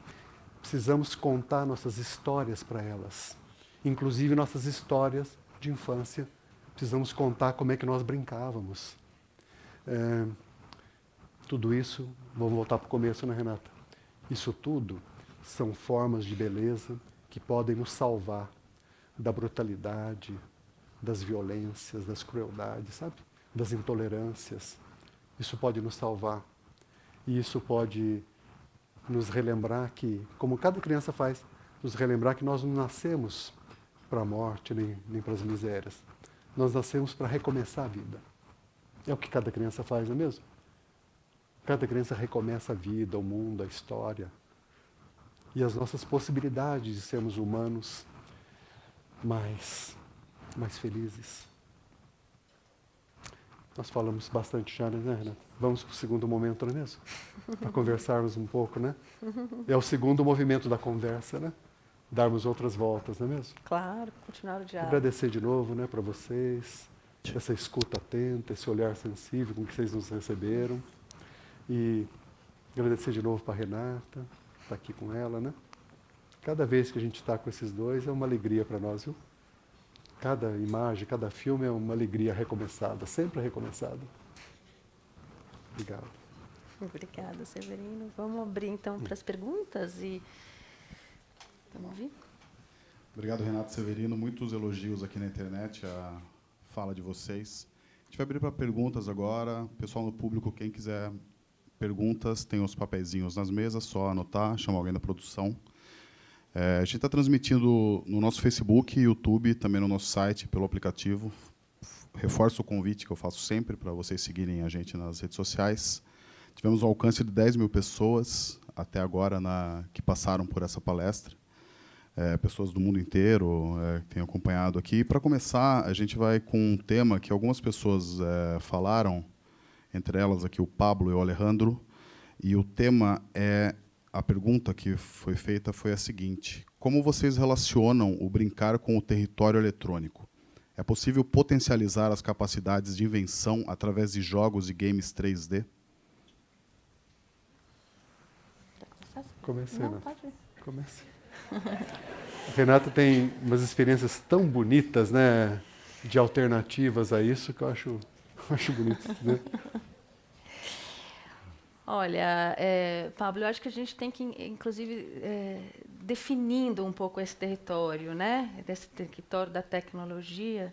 Precisamos contar nossas histórias para elas. Inclusive nossas histórias de infância. Precisamos contar como é que nós brincávamos. Tudo isso, vamos voltar para o começo, né, Renata? Isso tudo são formas de beleza que podem nos salvar da brutalidade, das violências, das crueldades, sabe? Das intolerâncias. Isso pode nos salvar. E isso pode nos relembrar que, como cada criança faz, nos relembrar que nós não nascemos para a morte nem para as misérias. Nós nascemos para recomeçar a vida. É o que cada criança faz, não é mesmo? Cada criança recomeça a vida, o mundo, a história. E as nossas possibilidades de sermos humanos mais felizes. Nós falamos bastante já, né, Renata? Vamos para o segundo momento, não é mesmo? Para conversarmos um pouco, né? É o segundo movimento da conversa, né? Darmos outras voltas, não é mesmo? Claro, continuar o diálogo. Agradecer de novo, né, para vocês, essa escuta atenta, esse olhar sensível com que vocês nos receberam. E agradecer de novo para a Renata, estar aqui com ela, né? Cada vez que a gente está com esses dois é uma alegria para nós, viu? Cada imagem, cada filme é uma alegria recomeçada, sempre recomeçada. Obrigado. Obrigada, Severino. Vamos abrir então para as perguntas e vamos ouvir? Obrigado, Renato Severino. Muitos elogios aqui na internet, a fala de vocês. A gente vai abrir para perguntas agora. Pessoal no público, quem quiser perguntas, tem os papeizinhos nas mesas, só anotar, chamar alguém da produção. A gente está transmitindo no nosso Facebook, YouTube, também no nosso site, pelo aplicativo. Reforço o convite que eu faço sempre para vocês seguirem a gente nas redes sociais. Tivemos um alcance de 10 mil pessoas até agora que passaram por essa palestra. Pessoas do mundo inteiro que têm acompanhado aqui. Para começar, a gente vai com um tema que algumas pessoas falaram, entre elas aqui o Pablo e o Alejandro, e o tema a pergunta que foi feita foi a seguinte: como vocês relacionam o brincar com o território eletrônico? É possível potencializar as capacidades de invenção através de jogos e games 3D? Comecei, Não, né? pode ir. Comecei. Renata tem umas experiências tão bonitas, né, de alternativas a isso, que eu acho bonito, né? Olha, Pablo, eu acho que a gente tem que, inclusive, definindo um pouco esse território, né? Desse território da tecnologia.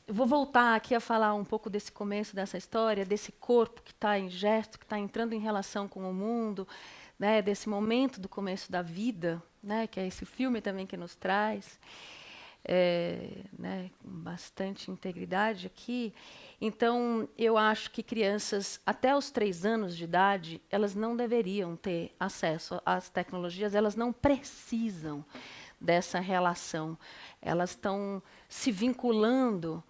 Vou voltar aqui a falar um pouco desse começo dessa história, desse corpo que está em gesto, que está entrando em relação com o mundo, né? Desse momento do começo da vida, né? Que é esse filme também que nos traz. Né, com bastante integridade aqui. Então, eu acho que crianças até os 3 anos de idade, elas não deveriam ter acesso às tecnologias, elas não precisam, dessa relação. Elas estão se vinculando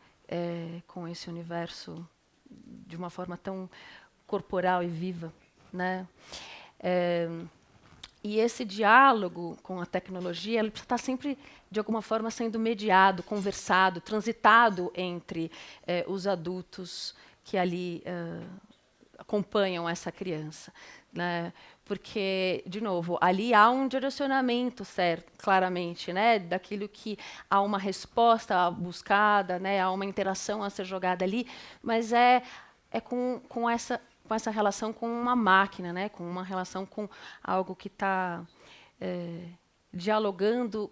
com esse universo de uma forma tão corporal e viva, né? E esse diálogo com a tecnologia, ele precisa estar sempre, de alguma forma, sendo mediado, conversado, transitado entre os adultos que ali acompanham essa criança, né? Porque, de novo, ali há um direcionamento certo, claramente, né? Daquilo que há uma resposta buscada, né? Há uma interação a ser jogada ali, mas é com essa relação com uma máquina, né? Com uma relação com algo que está dialogando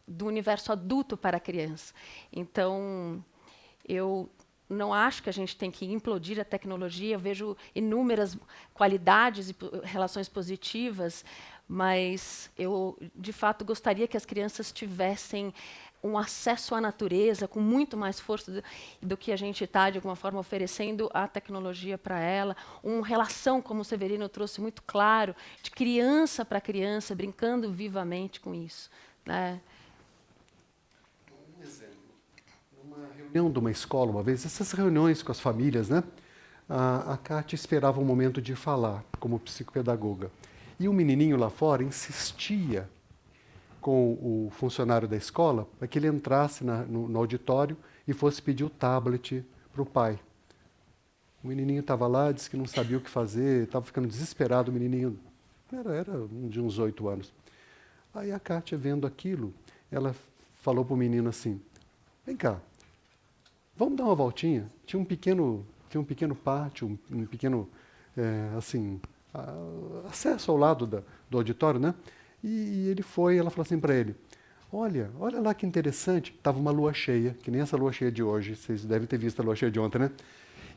do universo adulto para a criança. Então, eu não acho que a gente tem que implodir a tecnologia. Eu vejo inúmeras qualidades e relações positivas, mas eu, de fato, gostaria que as crianças tivessem um acesso à natureza com muito mais força do que a gente está, de alguma forma, oferecendo a tecnologia para ela. Uma relação, como o Severino trouxe muito claro, de criança para criança, brincando vivamente com isso, né? Reunião de uma escola, uma vez, essas reuniões com as famílias, né? A Kátia esperava um momento de falar, como psicopedagoga. E o menininho lá fora insistia com o funcionário da escola para que ele entrasse no auditório e fosse pedir o tablet para o pai. O menininho estava lá, disse que não sabia o que fazer, estava ficando desesperado, o menininho era de uns 8 anos. Aí a Kátia, vendo aquilo, ela falou para o menino assim, vem cá, vamos dar uma voltinha. Tinha um pequeno pátio, um pequeno acesso ao lado do auditório, né? E ele foi, ela falou assim para ele, olha lá que interessante. Estava uma lua cheia, que nem essa lua cheia de hoje, vocês devem ter visto a lua cheia de ontem, né?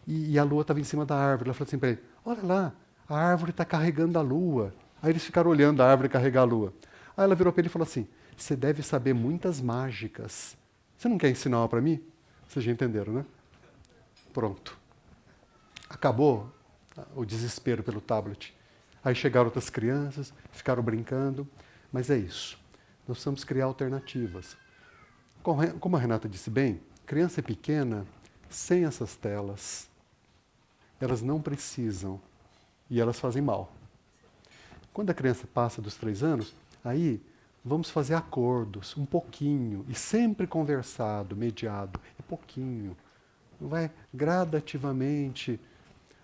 E a lua estava em cima da árvore. Ela falou assim para ele, olha lá, a árvore está carregando a lua. Aí eles ficaram olhando a árvore carregar a lua. Aí ela virou para ele e falou assim, você deve saber muitas mágicas. Você não quer ensinar uma para mim? Vocês já entenderam, né? Pronto. Acabou o desespero pelo tablet. Aí chegaram outras crianças, ficaram brincando, mas é isso. Nós precisamos criar alternativas. Como a Renata disse bem, criança pequena, sem essas telas, elas não precisam e elas fazem mal. Quando a criança passa dos 3 anos, aí vamos fazer acordos, um pouquinho, e sempre conversado, mediado, pouquinho. Vai gradativamente.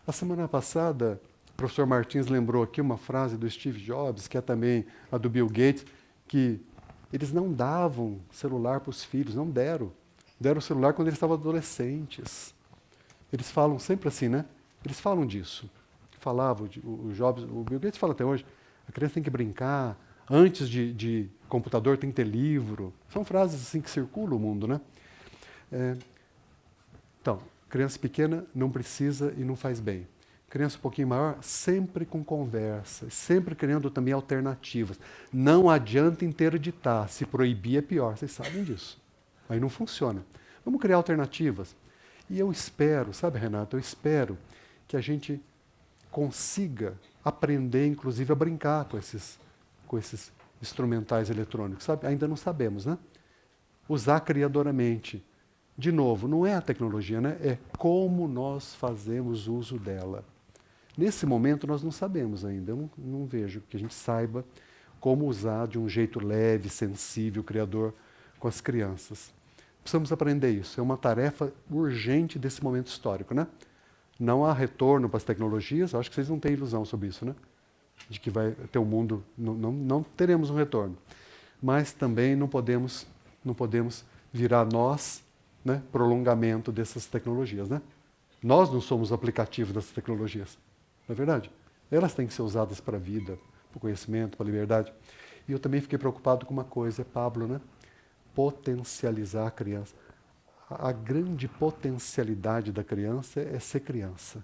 A semana passada, o professor Martins lembrou aqui uma frase do Steve Jobs, que é também a do Bill Gates, que eles não davam celular para os filhos, não deram. Deram o celular quando eles estavam adolescentes. Eles falam sempre assim, né? Eles falam disso. Falavam, o Jobs, o Bill Gates fala até hoje, a criança tem que brincar, antes de computador tem que ter livro. São frases assim que circulam o mundo, né? Então, criança pequena não precisa e não faz bem. Criança um pouquinho maior, sempre com conversa, sempre criando também alternativas. Não adianta interditar, se proibir é pior, vocês sabem disso. Aí não funciona. Vamos criar alternativas. E eu espero, sabe, Renato, eu espero que a gente consiga aprender, inclusive, a brincar com esses instrumentais eletrônicos, sabe? Ainda não sabemos, né? Usar criadoramente. De novo, não é a tecnologia, né? É como nós fazemos uso dela. Nesse momento, nós não sabemos ainda. Eu não vejo que a gente saiba como usar de um jeito leve, sensível, criador com as crianças. Precisamos aprender isso. É uma tarefa urgente desse momento histórico, né? Não há retorno para as tecnologias. Acho que vocês não têm ilusão sobre isso, né? De que vai ter um mundo... Não teremos um retorno. Mas também não podemos virar nós, né, prolongamento dessas tecnologias, né? Nós não somos aplicativos dessas tecnologias, não é verdade? Elas têm que ser usadas para a vida, para o conhecimento, para a liberdade. E eu também fiquei preocupado com uma coisa, Pablo, né? Potencializar a criança. A grande potencialidade da criança é ser criança,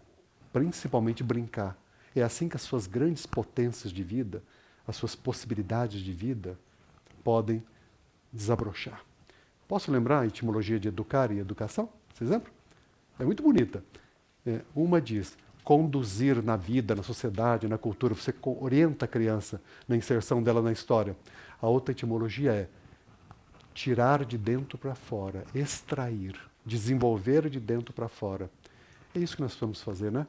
principalmente brincar. É assim que as suas grandes potências de vida, as suas possibilidades de vida, podem desabrochar. Posso lembrar a etimologia de educar e educação? Vocês lembram? É muito bonita. Uma diz, conduzir na vida, na sociedade, na cultura, você orienta a criança na inserção dela na história. A outra etimologia é tirar de dentro para fora, extrair, desenvolver de dentro para fora. É isso que nós vamos fazer, né?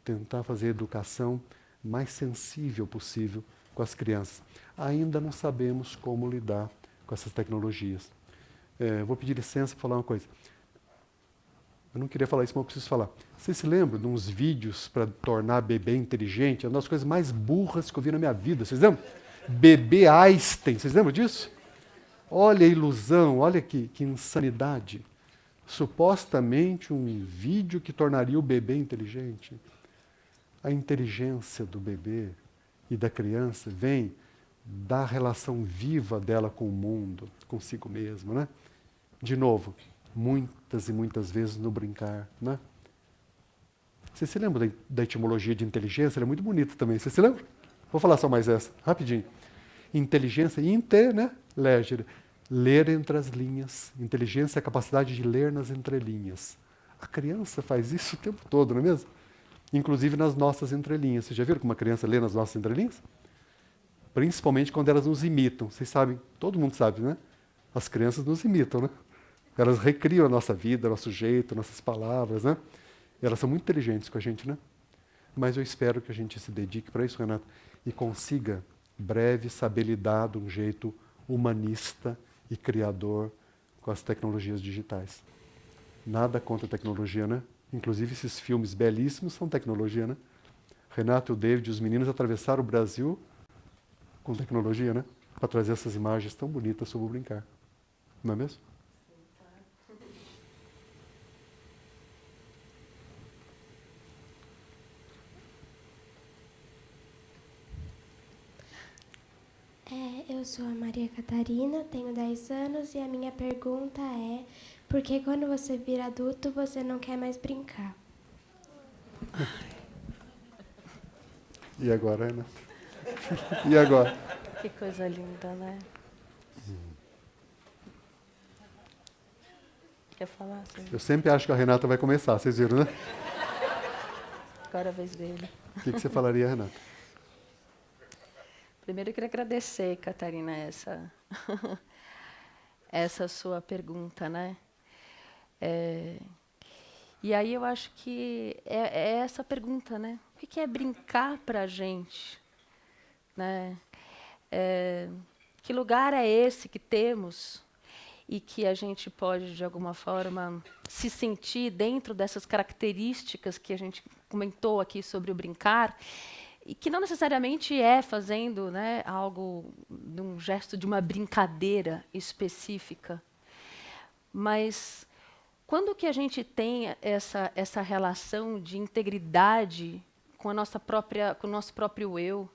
Tentar fazer a educação mais sensível possível com as crianças. Ainda não sabemos como lidar com essas tecnologias. Vou pedir licença para falar uma coisa. Eu não queria falar isso, mas eu preciso falar. Vocês se lembram de uns vídeos para tornar bebê inteligente? É uma das coisas mais burras que eu vi na minha vida. Vocês lembram? Bebê Einstein. Vocês lembram disso? Olha a ilusão, olha que insanidade. Supostamente um vídeo que tornaria o bebê inteligente. A inteligência do bebê e da criança vem da relação viva dela com o mundo, consigo mesma, né? De novo, muitas e muitas vezes no brincar, né? Você se lembra da etimologia de inteligência? Ela é muito bonita também, você se lembra? Vou falar só mais essa, rapidinho. Inteligência, inte, né? Legere. Ler entre as linhas. Inteligência é a capacidade de ler nas entrelinhas. A criança faz isso o tempo todo, não é mesmo? Inclusive nas nossas entrelinhas. Vocês já viram como uma criança lê nas nossas entrelinhas? Principalmente quando elas nos imitam. Vocês sabem, todo mundo sabe, né? As crianças nos imitam, né? Elas recriam a nossa vida, nosso jeito, nossas palavras, né? Elas são muito inteligentes com a gente, né? Mas eu espero que a gente se dedique para isso, Renato, e consiga, breve, saber lidar de um jeito humanista e criador com as tecnologias digitais. Nada contra a tecnologia, né? Inclusive esses filmes belíssimos são tecnologia, né? Renato, o David e os meninos atravessaram o Brasil com tecnologia, né? Para trazer essas imagens tão bonitas sobre o brincar. Não é mesmo? Eu sou a Maria Catarina, tenho 10 anos e a minha pergunta é: por que quando você vira adulto você não quer mais brincar? E agora, Renato? E agora? Que coisa linda, né? Quer falar? Sim. Eu sempre acho que a Renata vai começar, vocês viram, né? Agora é a vez dele. O que você falaria, Renata? Primeiro eu queria agradecer, Catarina, essa sua pergunta, né? E aí eu acho que é essa pergunta, né? O que é brincar para a gente? Né? Que lugar é esse que temos e que a gente pode, de alguma forma, se sentir dentro dessas características que a gente comentou aqui sobre o brincar, e que não necessariamente é fazendo, né, algo, um gesto de uma brincadeira específica, mas quando que a gente tem essa relação de integridade com a nossa própria, com o nosso próprio eu,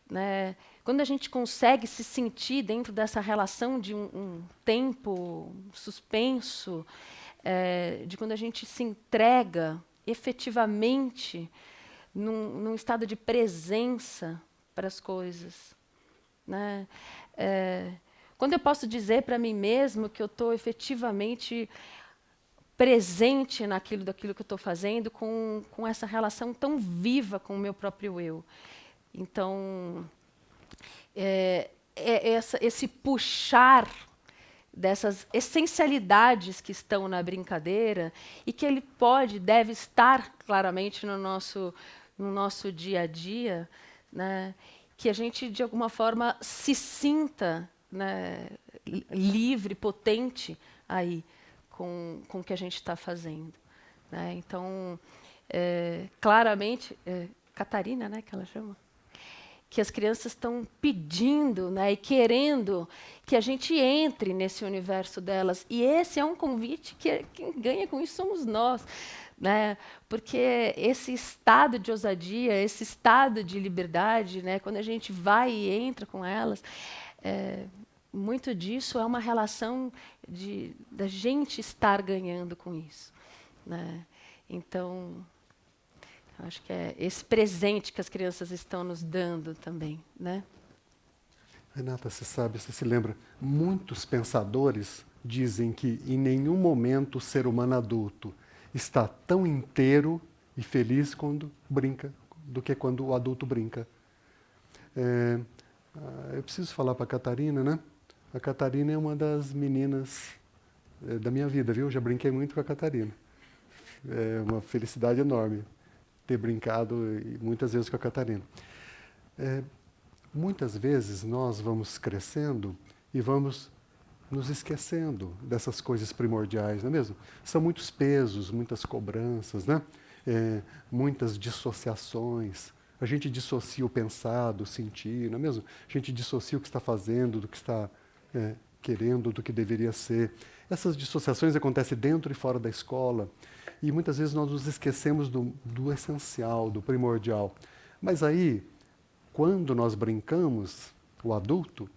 né? Quando a gente consegue se sentir dentro dessa relação de um tempo suspenso, de quando a gente se entrega efetivamente num estado de presença para as coisas, né? Quando eu posso dizer para mim mesmo que eu estou efetivamente presente daquilo que eu estou fazendo, com essa relação tão viva com o meu próprio eu. Então, esse puxar dessas essencialidades que estão na brincadeira e que ele deve estar claramente no nosso dia a dia, né, que a gente, de alguma forma, se sinta, né, livre, potente aí com o que a gente está fazendo. Né? Então, claramente, Catarina, né, que ela chama, que as crianças estão pedindo, né, e querendo que a gente entre nesse universo delas. E esse é um convite que quem ganha com isso somos nós. Né? Porque esse estado de ousadia, esse estado de liberdade, né, quando a gente vai e entra com elas, muito disso é uma relação da gente estar ganhando com isso. Né? Então, acho que é esse presente que as crianças estão nos dando também. Né? Renata, você se lembra, muitos pensadores dizem que em nenhum momento o ser humano adulto está tão inteiro e feliz quando brinca do que quando o adulto brinca. Eu preciso falar para a Catarina, né? A Catarina é uma das meninas da minha vida, viu? Já brinquei muito com a Catarina. É uma felicidade enorme ter brincado muitas vezes com a Catarina. Muitas vezes nós vamos crescendo e vamos nos esquecendo dessas coisas primordiais, não é mesmo? São muitos pesos, muitas cobranças, né? Muitas dissociações. A gente dissocia o pensar do sentir, não é mesmo? A gente dissocia o que está fazendo do que está querendo, do que deveria ser. Essas dissociações acontecem dentro e fora da escola. E muitas vezes nós nos esquecemos do essencial, do primordial. Mas aí, quando nós brincamos, o adulto,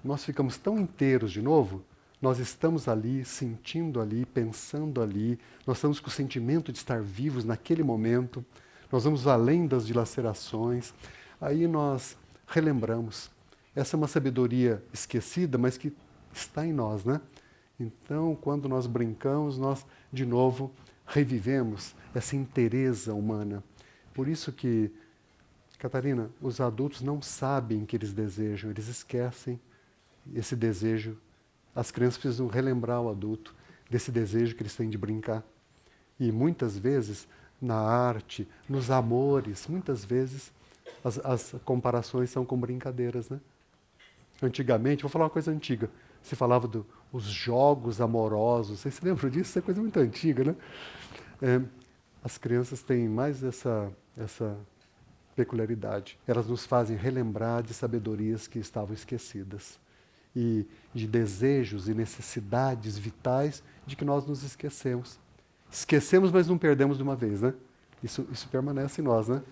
nós ficamos tão inteiros de novo, nós estamos ali, sentindo ali, pensando ali, nós estamos com o sentimento de estar vivos naquele momento, nós vamos além das dilacerações, aí nós relembramos. Essa é uma sabedoria esquecida, mas que está em nós, né? Então, quando nós brincamos, nós, de novo, revivemos essa inteireza humana. Por isso que, Catarina, os adultos não sabem o que eles desejam, eles esquecem esse desejo. As crianças precisam relembrar o adulto desse desejo que eles têm de brincar. E muitas vezes, na arte, nos amores, muitas vezes, as comparações são com brincadeiras, né? Antigamente, vou falar uma coisa antiga, se falava dos jogos amorosos, vocês se lembram disso? Isso é coisa muito antiga, né? As crianças têm mais essa peculiaridade. Elas nos fazem relembrar de sabedorias que estavam esquecidas e de desejos e necessidades vitais de que nós nos esquecemos. Esquecemos, mas não perdemos de uma vez, né? Isso permanece em nós, né?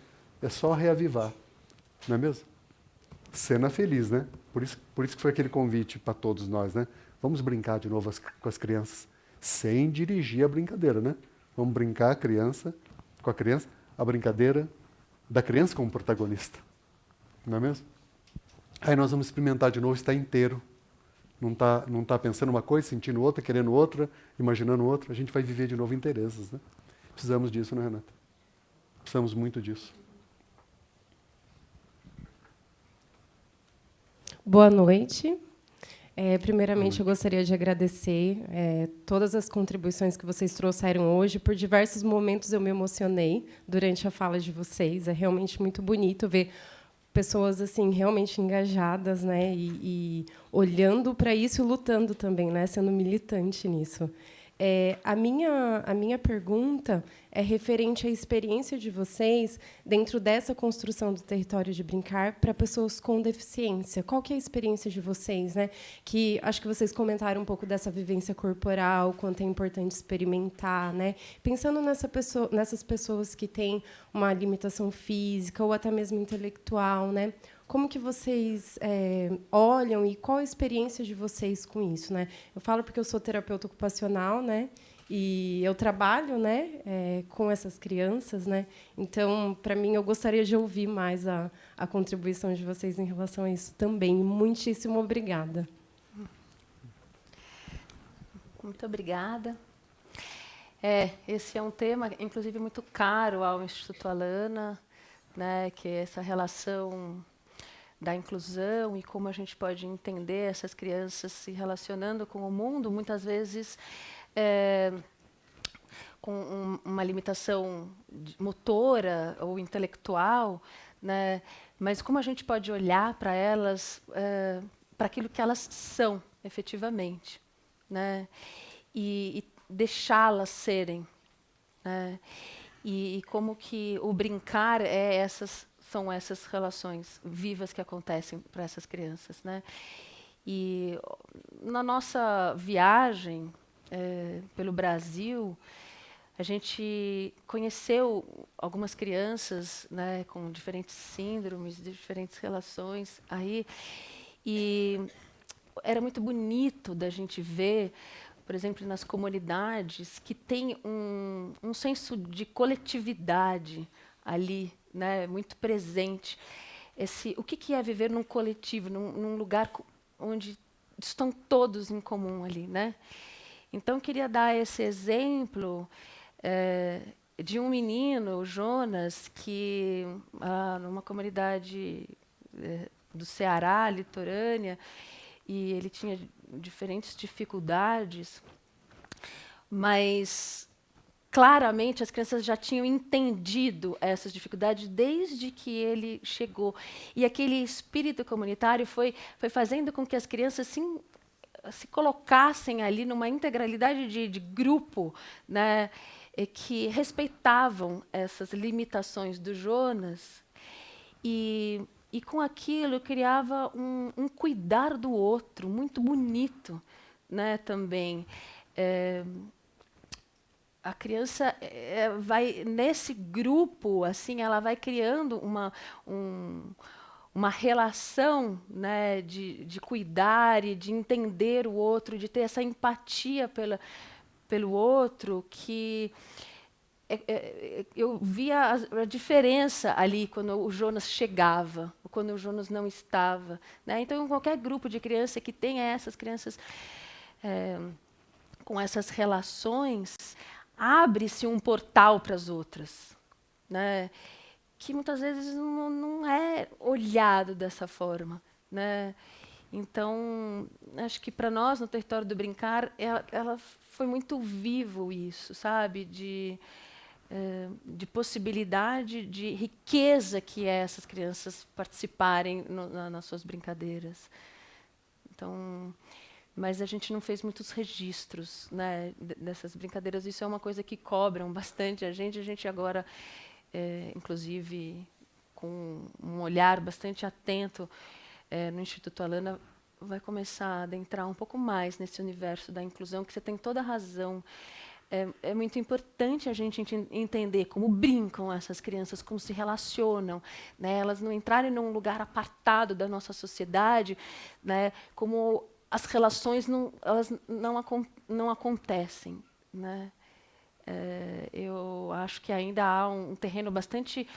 É só reavivar, não é mesmo? Cena feliz, né? Por isso que foi aquele convite para todos nós, né? Vamos brincar de novo com as crianças, sem dirigir a brincadeira, né? Vamos brincar com a criança, a brincadeira da criança como protagonista, não é mesmo? Aí nós vamos experimentar de novo estar inteiro, não tá pensando uma coisa, sentindo outra, querendo outra, imaginando outra, a gente vai viver de novo inteirezas, né? Precisamos disso, né, Renata? Precisamos muito disso. Boa noite. Primeiramente, eu gostaria de agradecer todas as contribuições que vocês trouxeram hoje. Por diversos momentos eu me emocionei durante a fala de vocês. É realmente muito bonito ver pessoas assim realmente engajadas, né, e olhando para isso e lutando também, né, sendo militante nisso. A minha pergunta é referente à experiência de vocês dentro dessa construção do território de brincar para pessoas com deficiência. Qual que é a experiência de vocês, né? Que acho que vocês comentaram um pouco dessa vivência corporal, quanto é importante experimentar, né? Pensando nessas pessoas que têm uma limitação física ou até mesmo intelectual, né? Como que vocês olham e qual a experiência de vocês com isso, né? Eu falo porque eu sou terapeuta ocupacional, né? E eu trabalho, né, com essas crianças, né? Então, para mim, eu gostaria de ouvir mais a contribuição de vocês em relação a isso também. Muitíssimo obrigada. Muito obrigada. Esse é um tema, inclusive, muito caro ao Instituto Alana, né, que é essa relação da inclusão e como a gente pode entender essas crianças se relacionando com o mundo, muitas vezes com uma limitação motora ou intelectual, né? Mas como a gente pode olhar para elas, para aquilo que elas são, efetivamente, né? E deixá-las serem, né? E como que o brincar são essas relações vivas que acontecem para essas crianças, né? E na nossa viagem pelo Brasil, a gente conheceu algumas crianças, né, com diferentes síndromes, diferentes relações aí, e era muito bonito da gente ver, por exemplo, nas comunidades que tem um senso de coletividade ali, né, muito presente. O que é viver num coletivo, num lugar onde estão todos em comum ali, né? Então, queria dar esse exemplo de um menino, o Jonas, que, numa comunidade do Ceará, litorânea, e ele tinha diferentes dificuldades, mas claramente as crianças já tinham entendido essas dificuldades desde que ele chegou. E aquele espírito comunitário foi fazendo com que as crianças se colocassem ali numa integralidade de grupo, né, que respeitavam essas limitações do Jonas e com aquilo criava um cuidar do outro muito bonito, né, também. A criança vai nesse grupo, assim, ela vai criando uma relação, né, de cuidar e de entender o outro, de ter essa empatia pelo outro, que eu via a diferença ali quando o Jonas chegava, ou quando o Jonas não estava, né? Então, qualquer grupo de criança que tenha essas crianças com essas relações, abre-se um portal para as outras, né? Que muitas vezes não é olhado dessa forma, né? Então, acho que para nós, no Território do Brincar, ela foi muito vivo isso, sabe? De possibilidade, de riqueza que é essas crianças participarem nas suas brincadeiras. Então, mas a gente não fez muitos registros, né, dessas brincadeiras. Isso é uma coisa que cobram bastante a gente. A gente agora, inclusive, com um olhar bastante atento no Instituto Alana, vai começar a adentrar um pouco mais nesse universo da inclusão, que você tem toda a razão. É muito importante a gente entender como brincam essas crianças, como se relacionam, né? Elas não entrarem num lugar apartado da nossa sociedade, né? Como as relações elas não acontecem, né? Eu acho que ainda há um terreno bastante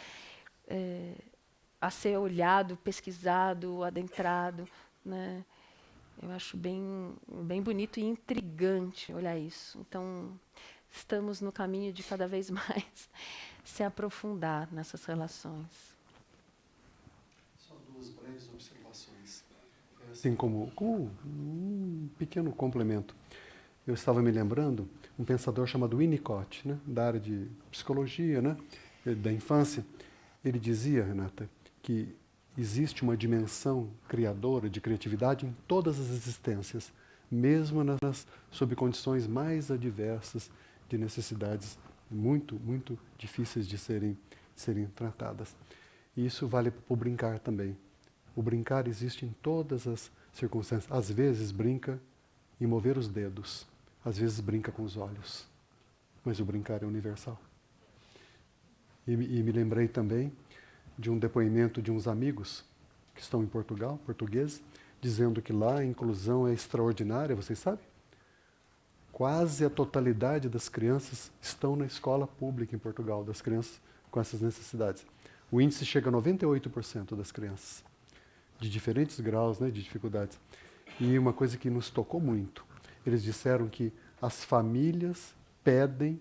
a ser olhado, pesquisado, adentrado, né? Eu acho bem bonito e intrigante olhar isso. Então, estamos no caminho de cada vez mais se aprofundar nessas relações. Só duas breves observações. Assim como um pequeno complemento. Eu estava me lembrando um pensador chamado Winnicott, né, da área de psicologia, né, da infância. Ele dizia, Renata, que existe uma dimensão criadora de criatividade em todas as existências, mesmo sob condições mais adversas, de necessidades muito, muito difíceis de serem tratadas. E isso vale para o brincar também. O brincar existe em todas as circunstâncias. Às vezes brinca em mover os dedos, às vezes brinca com os olhos, mas o brincar é universal. E me lembrei também de um depoimento de uns amigos que estão em Portugal, portugueses, dizendo que lá a inclusão é extraordinária, vocês sabem? Quase a totalidade das crianças estão na escola pública em Portugal, das crianças com essas necessidades. O índice chega a 98% das crianças, de diferentes graus, né, de dificuldades. E uma coisa que nos tocou muito, eles disseram que as famílias pedem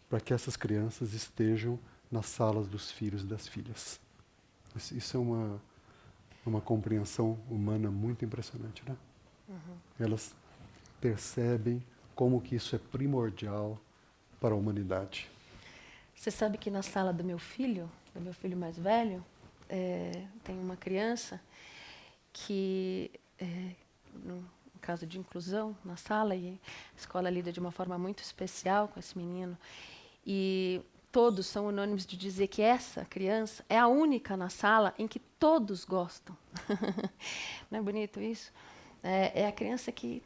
para que essas crianças estejam nas salas dos filhos e das filhas. Isso é uma compreensão humana muito impressionante, né? Uhum. Elas percebem como que isso é primordial para a humanidade. Você sabe que na sala do meu filho mais velho, tem uma criança que, no caso de inclusão na sala, e a escola lida de uma forma muito especial com esse menino, e todos são unânimes de dizer que essa criança é a única na sala em que todos gostam. Não é bonito isso? É a criança que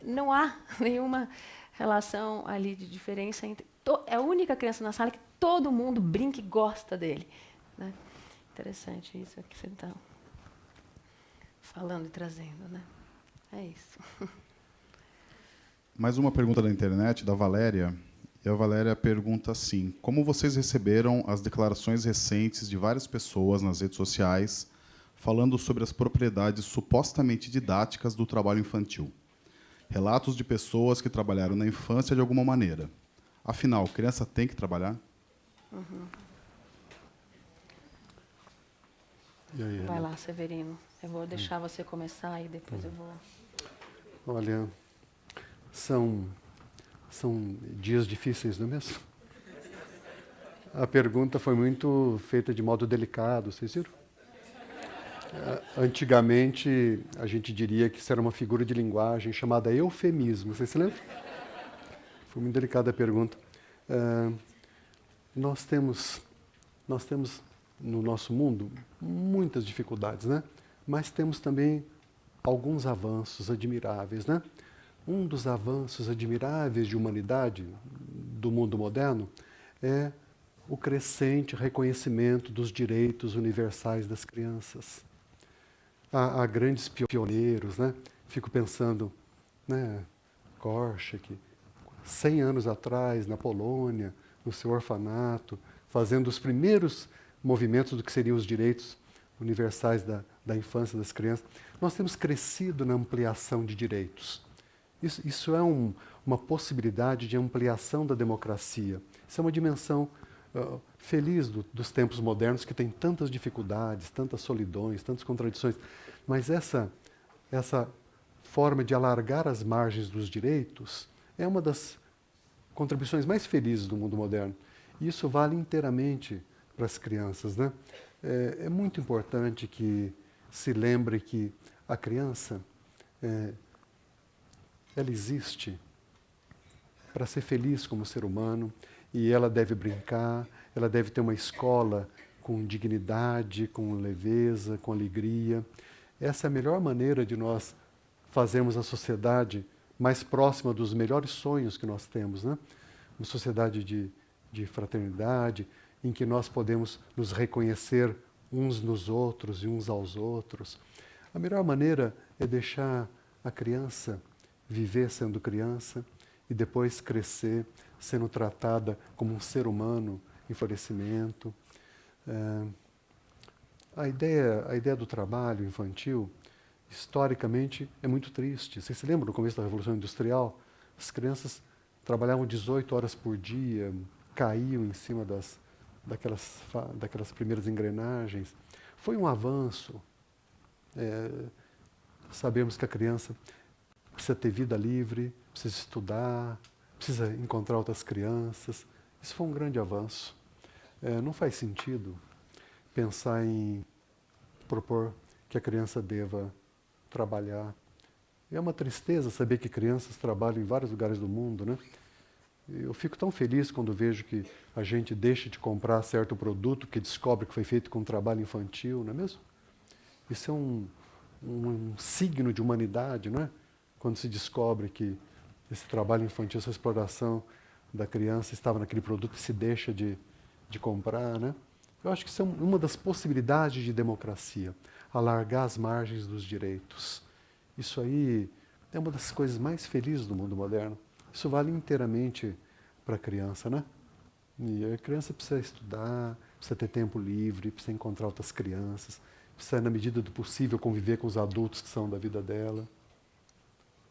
não há nenhuma relação ali de diferença entre... É a única criança na sala que todo mundo brinca e gosta dele, né? Interessante isso que você está falando e trazendo, né? É isso. Mais uma pergunta da internet, da Valéria. E a Valéria pergunta assim: como vocês receberam as declarações recentes de várias pessoas nas redes sociais falando sobre as propriedades supostamente didáticas do trabalho infantil? Relatos de pessoas que trabalharam na infância de alguma maneira. Afinal, criança tem que trabalhar? Uhum. E aí, Vai Renata? lá, Severino. Eu vou deixar você começar e depois eu vou... Olha, são dias difíceis, não é mesmo? A pergunta foi muito feita de modo delicado, vocês viram? Antigamente, a gente diria que isso era uma figura de linguagem chamada eufemismo. Vocês se lembram? Foi muito delicada a pergunta. Nós temos no nosso mundo muitas dificuldades, né? Mas temos também alguns avanços admiráveis, né? Um dos avanços admiráveis de humanidade do mundo moderno é o crescente reconhecimento dos direitos universais das crianças. Há grandes pioneiros, né? Fico pensando, né? Korczak, 100 anos atrás, na Polônia, no seu orfanato, fazendo os primeiros movimentos do que seriam os direitos universais da infância das crianças. Nós temos crescido na ampliação de direitos. Isso é uma possibilidade de ampliação da democracia. Isso é uma dimensão feliz dos tempos modernos, que tem tantas dificuldades, tantas solidões, tantas contradições. Mas essa forma de alargar as margens dos direitos é uma das contribuições mais felizes do mundo moderno. E isso vale inteiramente para as crianças, né? É muito importante que se lembre que a criança, ela existe para ser feliz como ser humano, e ela deve brincar, ela deve ter uma escola com dignidade, com leveza, com alegria. Essa é a melhor maneira de nós fazermos a sociedade mais próxima dos melhores sonhos que nós temos, né? Uma sociedade de fraternidade, em que nós podemos nos reconhecer uns nos outros e uns aos outros. A melhor maneira é deixar a criança viver sendo criança e depois crescer sendo tratada como um ser humano em florescimento. A ideia do trabalho infantil, historicamente, é muito triste. Vocês se lembram, no começo da Revolução Industrial, as trabalhavam 18 horas por dia, caíam em cima daquelas primeiras engrenagens. Foi um avanço. Sabemos que a criança precisa ter vida livre, precisa estudar, precisa encontrar outras crianças. Isso foi um grande avanço. Não faz sentido pensar em propor que a criança deva trabalhar. É uma tristeza saber que crianças trabalham em vários lugares do mundo, né? Eu fico tão feliz quando vejo que a gente deixa de comprar certo produto que descobre que foi feito com trabalho infantil, não é mesmo? Isso é um signo de humanidade, não é? Quando se descobre que esse trabalho infantil, essa exploração da criança estava naquele produto e se deixa de comprar, né? Eu acho que isso é uma das possibilidades de democracia, alargar as margens dos direitos. Isso aí é uma das coisas mais felizes do mundo moderno. Isso vale inteiramente para a criança, né? E a criança precisa estudar, precisa ter tempo livre, precisa encontrar outras crianças, precisa, na medida do possível, conviver com os adultos que são da vida dela.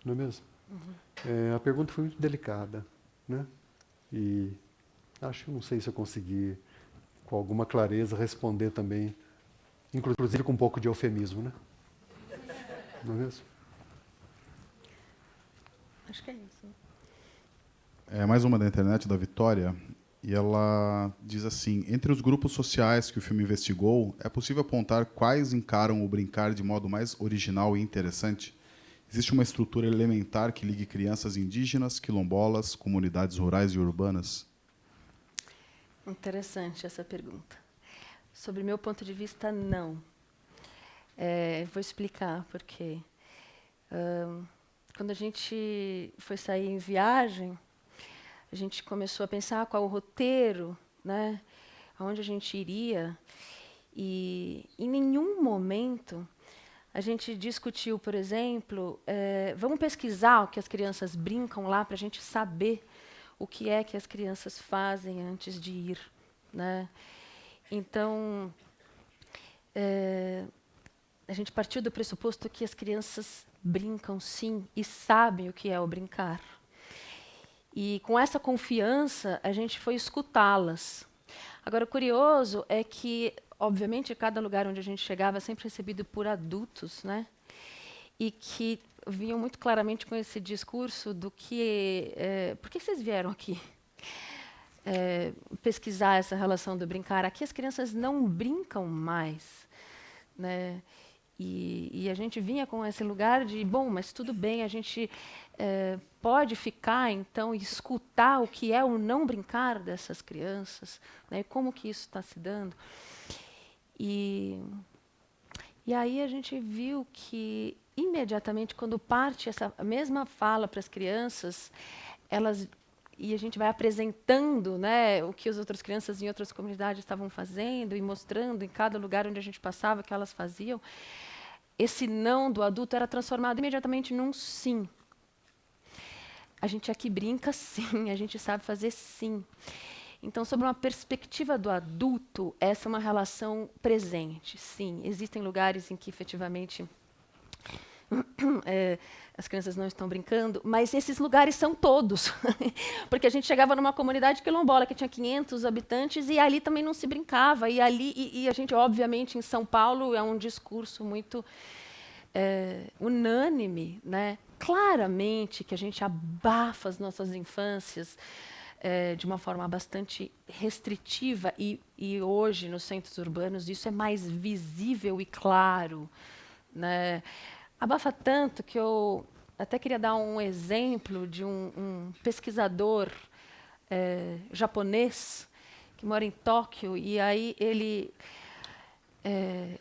Não é mesmo? Uhum. A pergunta foi muito delicada, né? E não sei se eu consegui, com alguma clareza, responder também, inclusive com um pouco de eufemismo, né? Não é mesmo? Acho que é isso. Mais uma da internet, da Vitória, e ela diz assim: entre os grupos sociais que o filme investigou, é possível apontar quais encaram o brincar de modo mais original e interessante? Existe uma estrutura elementar que ligue crianças indígenas, quilombolas, comunidades rurais e urbanas? Interessante essa pergunta. Sobre meu ponto de vista, não. Vou explicar por quê. Quando a gente foi sair em viagem, a gente começou a pensar qual o roteiro, né, aonde a gente iria, e em nenhum momento a gente discutiu, por exemplo, vamos pesquisar o que as crianças brincam lá para a gente saber o que é que as crianças fazem antes de ir, né? Então, a gente partiu do pressuposto que as crianças brincam sim e sabem o que é o brincar. E com essa confiança, a gente foi escutá-las. Agora, o curioso é que obviamente, cada lugar onde a gente chegava sempre recebido por adultos, né? E que vinham muito claramente com esse discurso do que... por que vocês vieram aqui? Pesquisar essa relação do brincar. Aqui as crianças não brincam mais, né? E a gente vinha com esse lugar de, bom, mas tudo bem, a gente pode ficar, então, e escutar o que é o não brincar dessas crianças, né? E como que isso está se dando. E aí a gente viu que, imediatamente, quando parte essa mesma fala para as crianças, e a gente vai apresentando, né, o que as outras crianças em outras comunidades estavam fazendo e mostrando em cada lugar onde a gente passava o que elas faziam, esse não do adulto era transformado imediatamente num sim. A gente aqui brinca sim, a gente sabe fazer sim. Então, sob uma perspectiva do adulto, essa é uma relação presente, sim. Existem lugares em que, efetivamente, as crianças não estão brincando, mas esses lugares são todos. Porque a gente chegava numa comunidade quilombola que tinha 500 habitantes e ali também não se brincava. E a gente, obviamente, em São Paulo, é um discurso muito unânime, né? Claramente que a gente abafa as nossas infâncias de uma forma bastante restritiva e hoje, nos centros urbanos, isso é mais visível e claro, né? Abafa tanto que eu até queria dar um exemplo de um pesquisador japonês que mora em Tóquio, e aí ele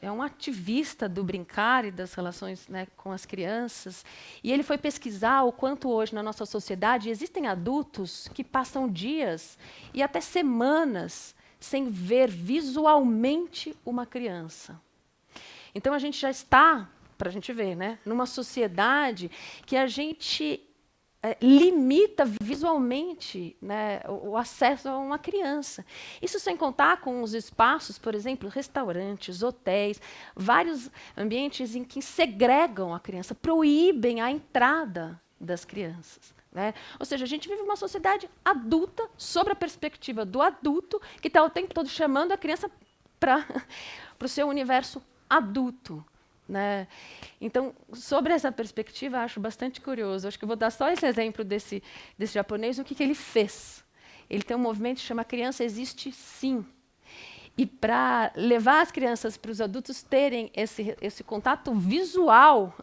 é um ativista do brincar e das relações, né, com as crianças, e ele foi pesquisar o quanto hoje na nossa sociedade existem adultos que passam dias e até semanas sem ver visualmente uma criança. Então a gente já está, para a gente ver, né, numa sociedade que a gente limita visualmente, né, o acesso a uma criança. Isso sem contar com os espaços, por exemplo, restaurantes, hotéis, vários ambientes em que segregam a criança, proíbem a entrada das crianças, né? Ou seja, a gente vive uma sociedade adulta, sobre a perspectiva do adulto, que está o tempo todo chamando a criança para o seu universo adulto, né? Então, sobre essa perspectiva, acho bastante curioso. Acho que vou dar só esse exemplo desse japonês, o que ele fez. Ele tem um movimento que chama Criança Existe Sim. E para levar as crianças para os adultos terem esse contato visual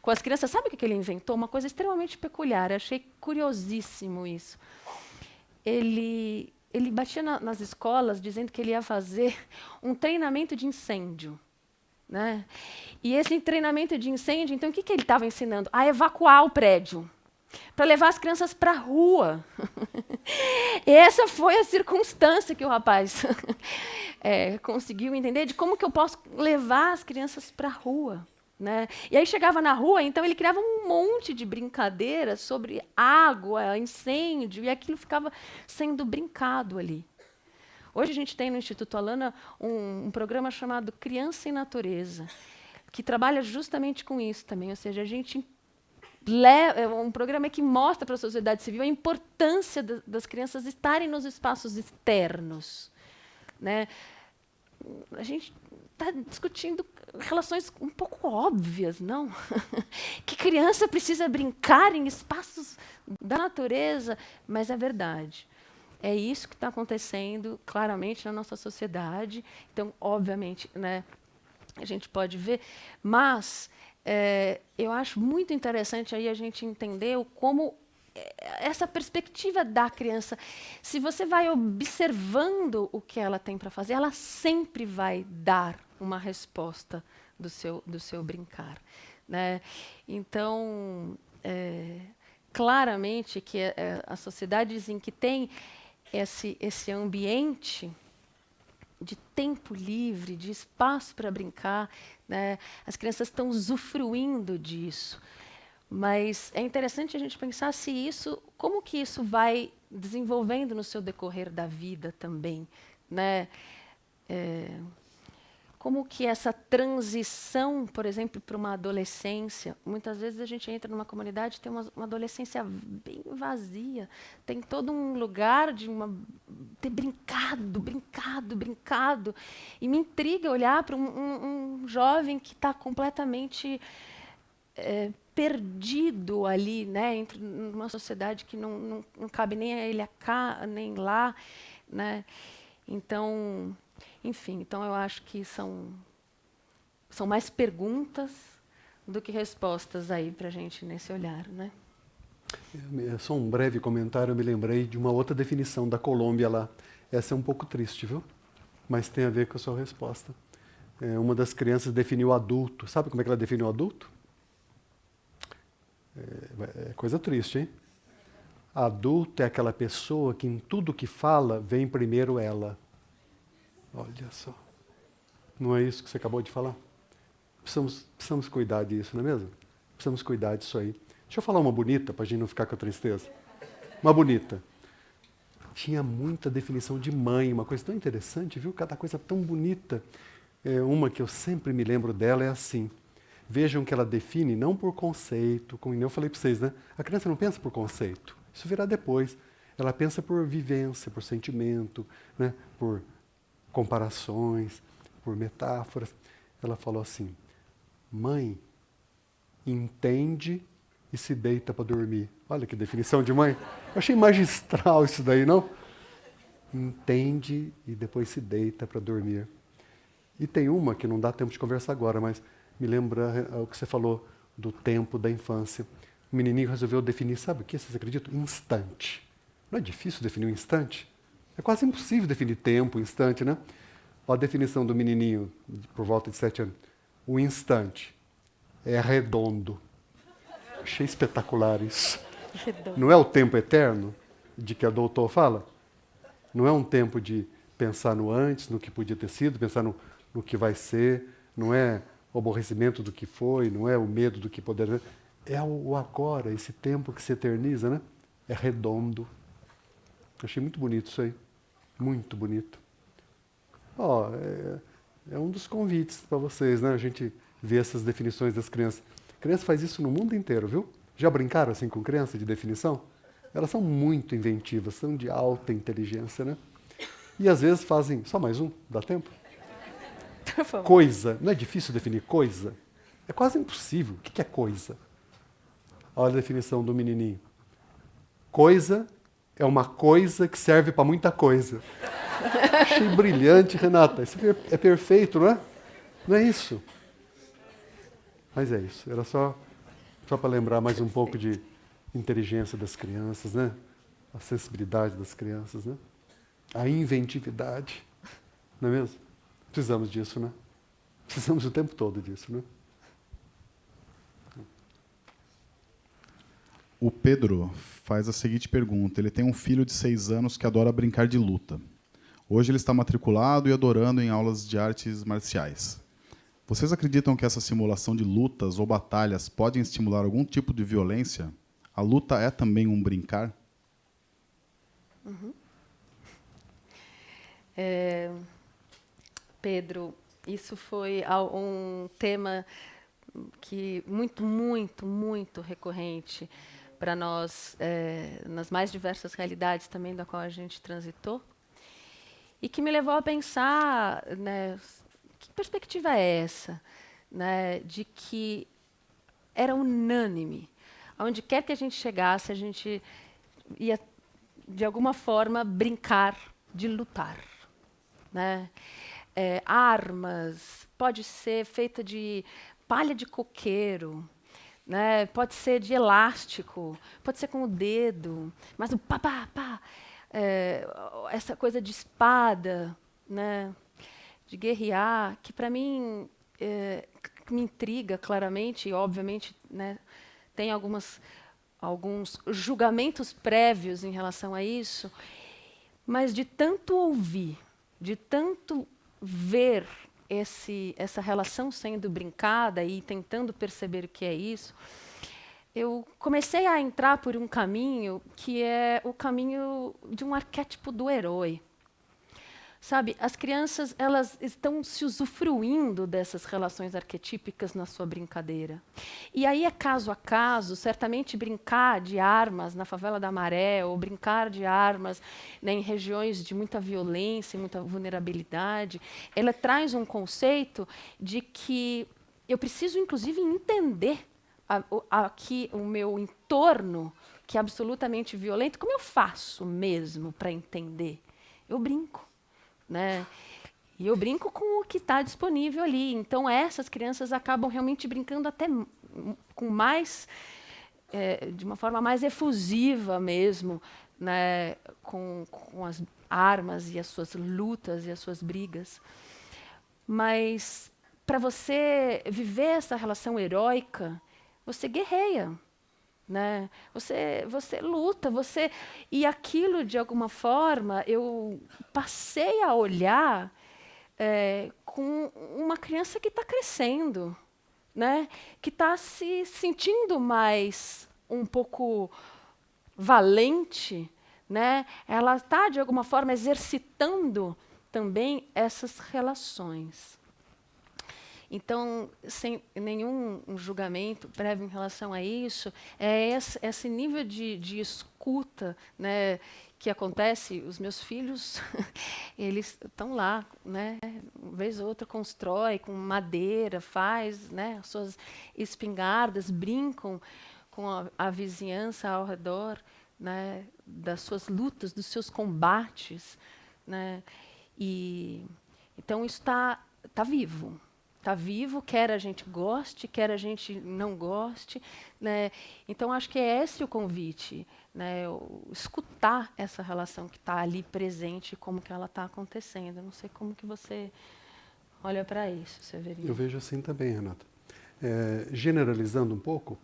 com as crianças, sabe o que ele inventou? Uma coisa extremamente peculiar, eu achei curiosíssimo isso. Ele batia nas escolas dizendo que ele ia fazer um treinamento de incêndio, né? E esse treinamento de incêndio, então, o que ele estava ensinando? A evacuar o prédio, para levar as crianças para a rua. E essa foi a circunstância que o rapaz conseguiu entender de como que eu posso levar as crianças para a rua, né? E aí chegava na rua, então ele criava um monte de brincadeiras sobre água, incêndio, e aquilo ficava sendo brincado ali. Hoje a gente tem no Instituto Alana um programa chamado Criança e Natureza, que trabalha justamente com isso também. Ou seja, a gente é um programa que mostra para a sociedade civil a importância das crianças estarem nos espaços externos, né? A gente está discutindo relações um pouco óbvias, não? Que criança precisa brincar em espaços da natureza, mas é verdade. É isso que está acontecendo claramente na nossa sociedade. Então, obviamente, né, a gente pode ver, mas eu acho muito interessante aí a gente entender como essa perspectiva da criança, se você vai observando o que ela tem para fazer, ela sempre vai dar uma resposta do seu brincar, né? Então, claramente que as sociedades em que tem esse ambiente de tempo livre, de espaço para brincar, né, as crianças estão usufruindo disso. Mas é interessante a gente pensar como que isso vai desenvolvendo no seu decorrer da vida também, né? como que essa transição, por exemplo, para uma adolescência, muitas vezes a gente entra numa comunidade e tem uma adolescência bem vazia, tem todo um lugar de ter brincado, e me intriga olhar para um jovem que está completamente perdido ali, né, entre uma sociedade que não cabe nem a ele cá, nem lá, né? Então, enfim, então eu acho que são mais perguntas do que respostas aí para a gente nesse olhar, né? Só um breve comentário, eu me lembrei de uma outra definição da Colômbia lá. Essa é um pouco triste, viu? Mas tem a ver com a sua resposta. Uma das crianças definiu adulto. Sabe como é que ela definiu adulto? É coisa triste, hein? Adulto é aquela pessoa que em tudo que fala vem primeiro ela. Olha só. Não é isso que você acabou de falar? Precisamos cuidar disso, não é mesmo? Precisamos cuidar disso aí. Deixa eu falar uma bonita, para a gente não ficar com a tristeza. Uma bonita. Tinha muita definição de mãe, uma coisa tão interessante, viu? Cada coisa tão bonita. Uma que eu sempre me lembro dela é assim. Vejam que ela define não por conceito, como eu falei para vocês, né? A criança não pensa por conceito. Isso virá depois. Ela pensa por vivência, por sentimento, né? Por comparações, por metáforas. Ela falou assim: mãe entende e se deita para dormir. Olha que definição de mãe. Eu achei magistral isso daí, não? Entende e depois se deita para dormir. E tem uma que não dá tempo de conversar agora, mas me lembra o que você falou do tempo da infância. O menininho resolveu definir, sabe o que? Vocês acreditam? Instante. Não é difícil definir um instante? É quase impossível definir tempo, instante, né? Olha a definição do menininho, por volta de 7 anos. O instante é redondo. Achei espetacular isso. Redondo. Não é o tempo eterno de que a doutor fala? Não é um tempo de pensar no antes, no que podia ter sido, pensar no que vai ser, não é o aborrecimento do que foi, não é o medo do que poderia. É o agora, esse tempo que se eterniza, né? É redondo. Achei muito bonito isso aí. Muito bonito. É um dos convites para vocês, né? A gente ver essas definições das crianças. A criança faz isso no mundo inteiro, viu? Já brincaram assim com criança de definição? Elas são muito inventivas, são de alta inteligência, né? E às vezes fazem, só mais um, dá tempo? Por favor. Coisa, não é difícil definir coisa? É quase impossível. O que é coisa? Olha a definição do menininho. Coisa é uma coisa que serve para muita coisa. Achei brilhante, Renata. Isso é perfeito, não é? Não é isso? Mas é isso. Era só para lembrar mais um pouco de inteligência das crianças, né? A sensibilidade das crianças, né? A inventividade. Não é mesmo? Precisamos disso, né? Precisamos o tempo todo disso, né? O Pedro faz a seguinte pergunta. Ele tem um filho de 6 anos que adora brincar de luta. Hoje ele está matriculado e adorando em aulas de artes marciais. Vocês acreditam que essa simulação de lutas ou batalhas podem estimular algum tipo de violência? A luta é também um brincar? Uhum. Pedro, isso foi um tema que muito recorrente para nós, nas mais diversas realidades também da qual a gente transitou, e que me levou a pensar, né, que perspectiva é essa, né, de que era unânime, aonde quer que a gente chegasse, a gente ia, de alguma forma, brincar de lutar, né? Armas, pode ser feita de palha de coqueiro, né? Pode ser de elástico, pode ser com o dedo, mas o pá, pá, pá, essa coisa de espada, né? De guerrear, que para mim me intriga claramente, e obviamente, né, tem alguns julgamentos prévios em relação a isso, mas de tanto ouvir, de tanto ver essa relação sendo brincada e tentando perceber o que é isso, eu comecei a entrar por um caminho que é o caminho de um arquétipo do herói. Sabe, as crianças, elas estão se usufruindo dessas relações arquetípicas na sua brincadeira. E aí é caso a caso, certamente brincar de armas na favela da Maré, ou brincar de armas, né, em regiões de muita violência e muita vulnerabilidade, ela traz um conceito de que eu preciso, inclusive, entender aqui o meu entorno, que é absolutamente violento. Como eu faço mesmo para entender? Eu brinco. Né? E eu brinco com o que está disponível ali. Então, essas crianças acabam realmente brincando até com mais, de uma forma mais efusiva mesmo, né? com as armas e as suas lutas e as suas brigas. Mas, para você viver essa relação heróica, você guerreia. Né? Você luta, e aquilo, de alguma forma, eu passei a olhar com uma criança que está crescendo, né? Que está se sentindo mais um pouco valente, né? Ela está, de alguma forma, exercitando também essas relações. Então, sem nenhum julgamento prévio em relação a isso, é esse nível de escuta, né, que acontece. Os meus filhos, eles estão lá, né, uma vez ou outra constrói com madeira, faz, né, suas espingardas, brincam com a vizinhança ao redor, né, das suas lutas, dos seus combates, né, e então isso está vivo. Está vivo, quer a gente goste, quer a gente não goste, né? Então, acho que é esse o convite, né? Escutar essa relação que está ali presente, como que ela está acontecendo. Não sei como que você olha para isso, Severino. Eu vejo assim também, Renata. Generalizando um pouco,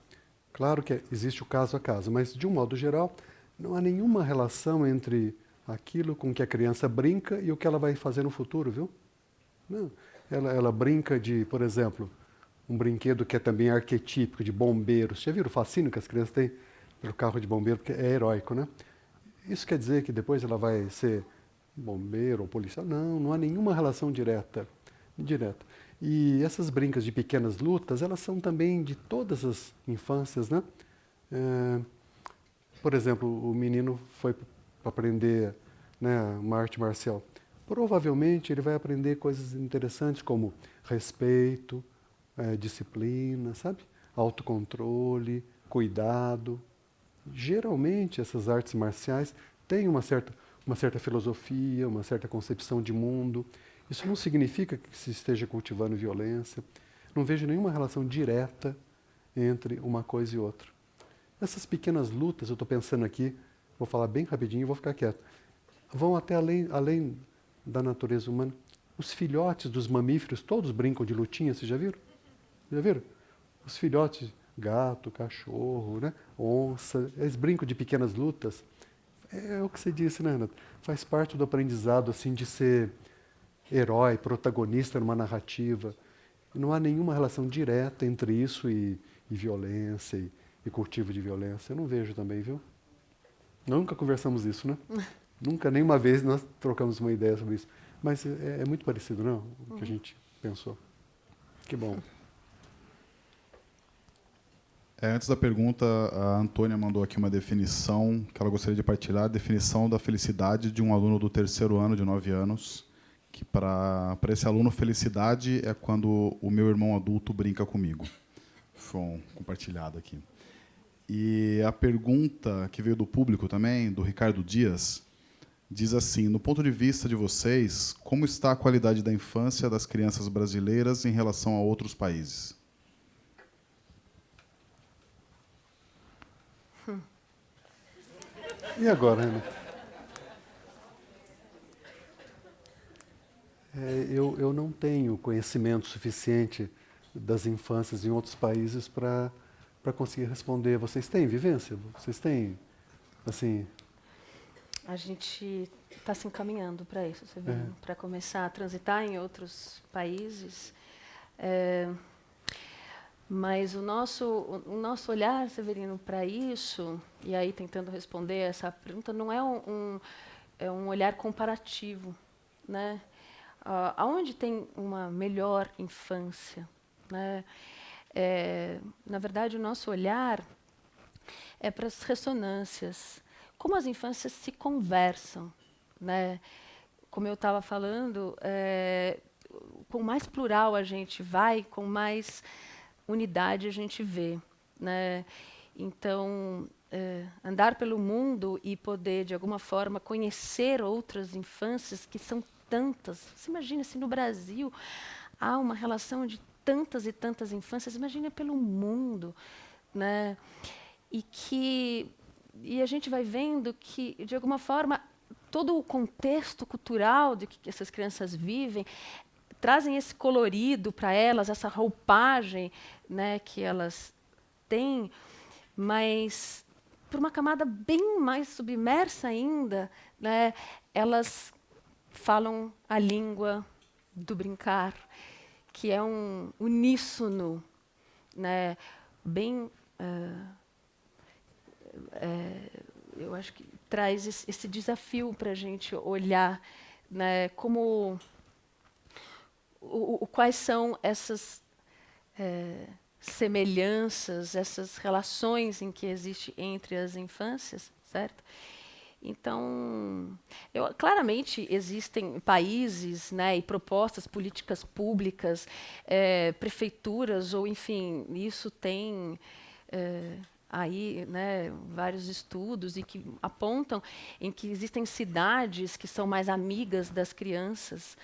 claro que existe o caso a caso, mas, de um modo geral, não há nenhuma relação entre aquilo com que a criança brinca e o que ela vai fazer no futuro, viu? Não. Ela brinca de, por exemplo, um brinquedo que é também arquetípico, de bombeiros. Já viram o fascínio que as crianças têm pelo carro de bombeiro, porque é heróico, né? Isso quer dizer que depois ela vai ser bombeiro ou policial? Não, não há nenhuma relação direta. E essas brincas de pequenas lutas, elas são também de todas as infâncias, né? Por exemplo, o menino foi para aprender, né, uma arte marcial. Provavelmente ele vai aprender coisas interessantes como respeito, disciplina, sabe? Autocontrole, cuidado. Geralmente essas artes marciais têm uma certa filosofia, uma certa concepção de mundo. Isso não significa que se esteja cultivando violência. Não vejo nenhuma relação direta entre uma coisa e outra. Essas pequenas lutas, eu estou pensando aqui, vou falar bem rapidinho e vou ficar quieto, vão até além da natureza humana. Os filhotes dos mamíferos todos brincam de lutinha, vocês já viram? Já viram? Os filhotes, gato, cachorro, né? Onça, eles brincam de pequenas lutas. É o que você disse, né, Renata? Faz parte do aprendizado, assim, de ser herói, protagonista numa narrativa. Não há nenhuma relação direta entre isso e violência e cultivo de violência. Eu não vejo também, viu? Nunca conversamos isso, né? Nunca, nenhuma vez, nós trocamos uma ideia sobre isso. Mas é muito parecido, não? O que a gente pensou. Que bom. Antes da pergunta, a Antônia mandou aqui uma definição que ela gostaria de partilhar, a definição da felicidade de um aluno do 3º ano, de 9 anos, que para esse aluno, felicidade é quando o meu irmão adulto brinca comigo. Foi compartilhado aqui. E a pergunta que veio do público também, do Ricardo Dias, diz assim: no ponto de vista de vocês, como está a qualidade da infância das crianças brasileiras em relação a outros países? E agora, Ana? Eu não tenho conhecimento suficiente das infâncias em outros países para conseguir responder. Vocês têm vivência? Vocês têm, assim... A gente está se encaminhando para isso, você vê, para começar a transitar em outros países. Mas o nosso olhar, Severino, para isso, e aí tentando responder essa pergunta, não é um olhar comparativo, né? Aonde tem uma melhor infância, né? Na verdade, o nosso olhar é para as ressonâncias, como as infâncias se conversam, né? Como eu estava falando, com mais plural a gente vai, com mais unidade a gente vê, né? Então, andar pelo mundo e poder, de alguma forma, conhecer outras infâncias, que são tantas. Você imagina se no Brasil há uma relação de tantas e tantas infâncias, imagina pelo mundo, né? E a gente vai vendo que, de alguma forma, todo o contexto cultural de que essas crianças vivem trazem esse colorido para elas, essa roupagem, né, que elas têm, mas por uma camada bem mais submersa ainda, né, elas falam a língua do brincar, que é um uníssono, né, bem, eu acho que traz esse desafio para a gente olhar, né, como quais são essas semelhanças, essas relações em que existe entre as infâncias, certo? Então, claramente existem países, né, e propostas, políticas públicas, prefeituras, ou enfim, isso tem aí, né, vários estudos e que apontam em que existem cidades que são mais amigas das crianças.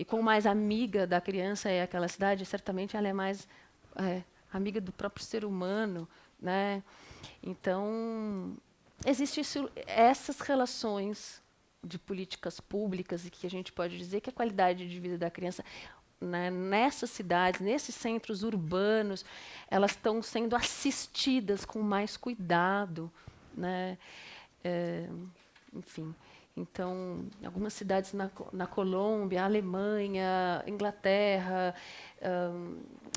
E quanto mais amiga da criança é aquela cidade, certamente ela é mais amiga do próprio ser humano, né? Então, existem essas relações de políticas públicas e que a gente pode dizer que a qualidade de vida da criança, né, nessas cidades, nesses centros urbanos, elas estão sendo assistidas com mais cuidado, né? Enfim. Então, algumas cidades na Colômbia, Alemanha, Inglaterra,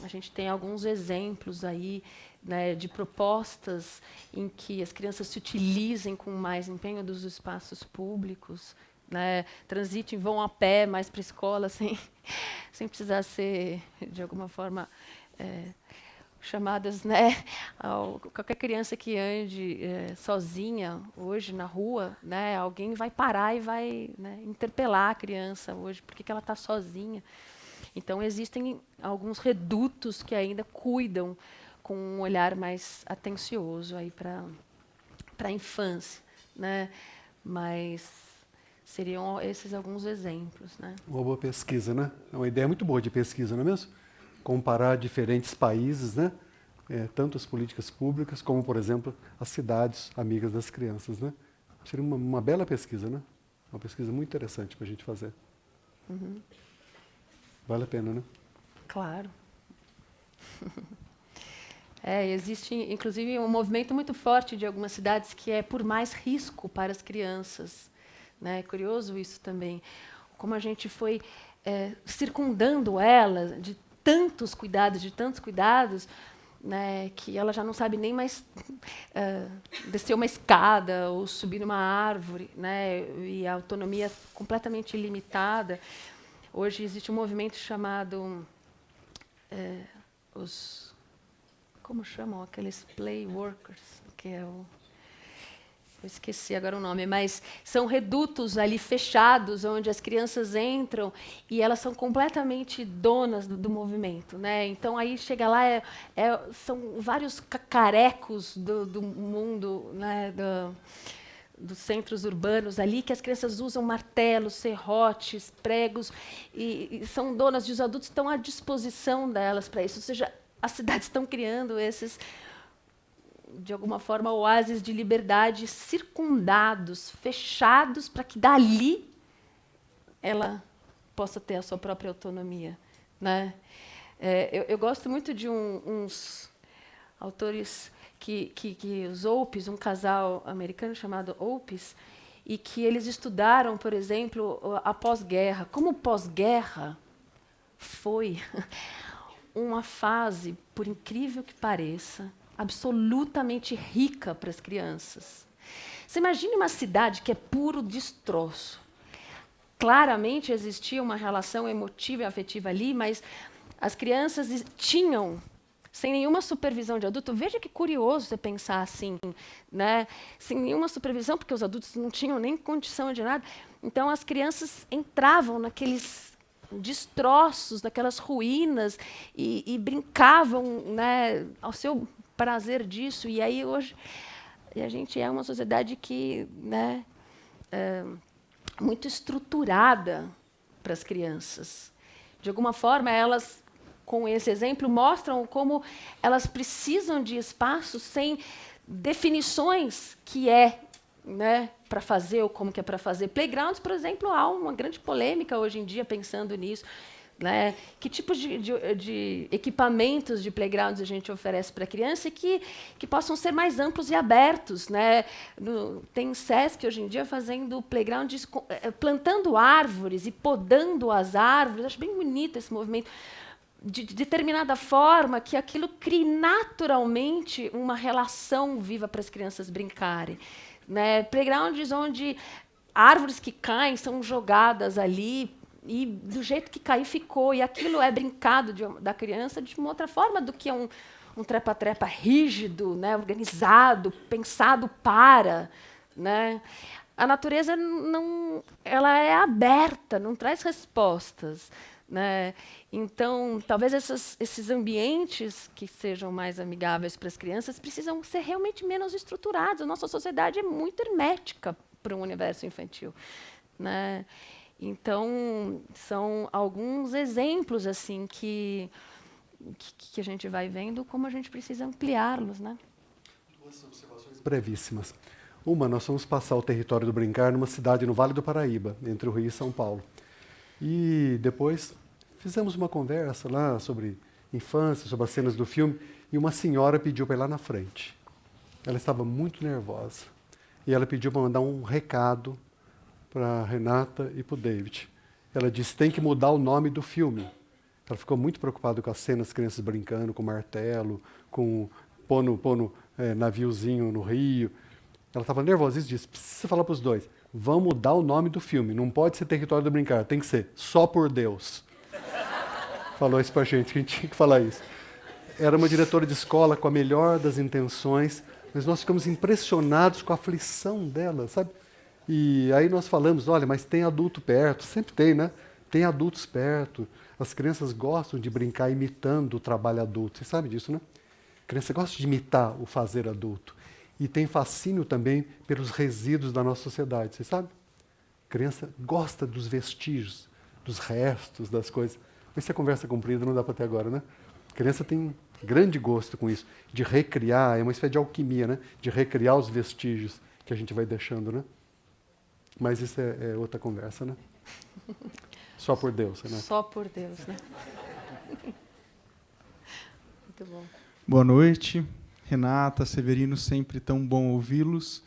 a gente tem alguns exemplos aí, né, de propostas em que as crianças se utilizem com mais empenho dos espaços públicos, né, transitem, vão a pé mais para a escola, sem precisar ser, de alguma forma, chamadas, né, qualquer criança que ande sozinha hoje na rua, né, alguém vai parar e vai, né, interpelar a criança hoje, porque ela está sozinha. Então, existem alguns redutos que ainda cuidam com um olhar mais atencioso aí para a infância, né, mas seriam esses alguns exemplos, né? Uma boa pesquisa, né? É uma ideia muito boa de pesquisa, não é mesmo? Comparar diferentes países, né? Tanto as políticas públicas, como, por exemplo, as cidades amigas das crianças, né? Seria uma bela pesquisa, né? Uma pesquisa muito interessante para a gente fazer. Uhum. Vale a pena, né? Claro. Existe, inclusive, um movimento muito forte de algumas cidades que é por mais risco para as crianças, né? É curioso isso também. Como a gente foi circundando ela de tantos cuidados, né, que ela já não sabe nem mais descer uma escada ou subir numa árvore, né, e a autonomia é completamente ilimitada. Hoje existe um movimento chamado como chamam aqueles play workers, que é eu esqueci agora o nome, mas são redutos ali fechados, onde as crianças entram e elas são completamente donas do movimento, né? Então, aí chega lá, são vários cacarecos do mundo, né? Dos centros urbanos ali, que as crianças usam martelos, serrotes, pregos, e são donas, e os adultos estão à disposição delas para isso. Ou seja, as cidades estão criando esses, de alguma forma, oásis de liberdade circundados, fechados, para que dali ela possa ter a sua própria autonomia, né? Eu gosto muito de uns autores que os Opes, um casal americano chamado Opes, e que eles estudaram, por exemplo, a pós-guerra. Como o pós-guerra foi uma fase, por incrível que pareça, absolutamente rica para as crianças. Você imagine uma cidade que é puro destroço. claramente existia uma relação emotiva e afetiva ali, mas as crianças tinham, sem nenhuma supervisão de adulto, veja que curioso você pensar assim, né? Sem nenhuma supervisão, porque os adultos não tinham nem condição de nada. Então, as crianças entravam naqueles destroços, naquelas ruínas, e brincavam, né, ao seu prazer disso. E aí, hoje, a gente é uma sociedade que, né, muito estruturada para as crianças. De alguma forma, elas, com esse exemplo, mostram como elas precisam de espaços sem definições que né, para fazer ou como que é para fazer. Playgrounds, por exemplo, há uma grande polêmica hoje em dia pensando nisso. Né? Que tipo de equipamentos de playgrounds a gente oferece para a criança que possam ser mais amplos e abertos. Né? Tem SESC hoje em dia fazendo playgrounds, plantando árvores e podando as árvores. Acho bem bonito esse movimento. De determinada forma que aquilo crie naturalmente uma relação viva para as crianças brincarem. Né? Playgrounds onde árvores que caem são jogadas ali e do jeito que cair ficou. E aquilo é brincado da criança de uma outra forma do que um trepa-trepa rígido, né? Organizado, pensado para. Né? A natureza ela é aberta, não traz respostas. Né? Então, talvez esses ambientes que sejam mais amigáveis para as crianças precisam ser realmente menos estruturados. A nossa sociedade é muito hermética para um universo infantil. Né? Então, são alguns exemplos assim que a gente vai vendo como a gente precisa ampliá-los. Né? Duas observações brevíssimas. Uma, nós fomos passar o território do brincar numa cidade no Vale do Paraíba, entre o Rio e São Paulo. E depois fizemos uma conversa lá sobre infância, sobre as cenas do filme, e uma senhora pediu para ir lá na frente. Ela estava muito nervosa. E ela pediu para mandar um recado para a Renata e para o David. Ela disse, tem que mudar o nome do filme. Ela ficou muito preocupada com as cenas, as crianças brincando com martelo, com pondo naviozinho no rio. Ela estava nervosa e disse, precisa falar para os dois, vamos mudar o nome do filme, não pode ser Território do Brincar, tem que ser Só por Deus. Falou isso para a gente tinha que falar isso. Era uma diretora de escola com a melhor das intenções, mas nós ficamos impressionados com a aflição dela, sabe? E aí nós falamos, olha, mas tem adulto perto, sempre tem, né? Tem adultos perto. As crianças gostam de brincar imitando o trabalho adulto. Você sabe disso, né? A criança gosta de imitar o fazer adulto. E tem fascínio também pelos resíduos da nossa sociedade, você sabe? A criança gosta dos vestígios, dos restos, das coisas. Mas se a conversa é comprida, não dá para ter agora, né? A criança tem grande gosto com isso, de recriar, é uma espécie de alquimia, né? De recriar os vestígios que a gente vai deixando, né? Mas isso é outra conversa, né? Só por Deus, né? Só por Deus, né? Muito bom. Boa noite, Renata, Severino, sempre tão bom ouvi-los.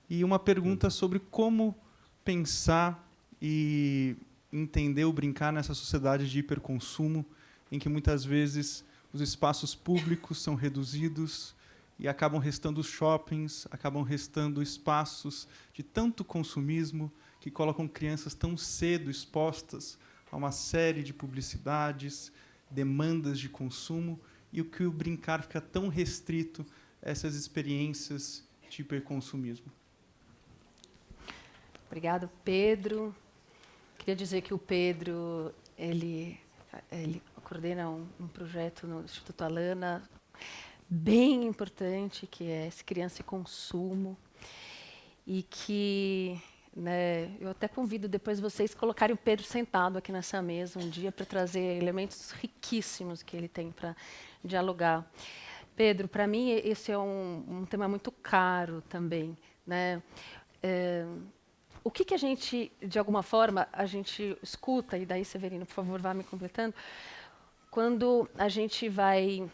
E uma pergunta sobre como pensar e entender o brincar nessa sociedade de hiperconsumo, em que muitas vezes os espaços públicos são reduzidos e acabam restando os shoppings, acabam restando espaços de tanto consumismo que colocam crianças tão cedo expostas a uma série de publicidades, demandas de consumo, e o que o brincar fica tão restrito a essas experiências de hiperconsumismo. Obrigado, Pedro. Queria dizer que o Pedro ele coordena um projeto no Instituto Alana bem importante, que é esse Criança e Consumo, e que, né, eu até convido depois vocês colocarem o Pedro sentado aqui nessa mesa um dia para trazer elementos riquíssimos que ele tem para dialogar. Pedro, para mim esse é um tema muito caro também, né? O que a gente, de alguma forma, a gente escuta, e daí, Severino, por favor, vá me completando, quando a gente vai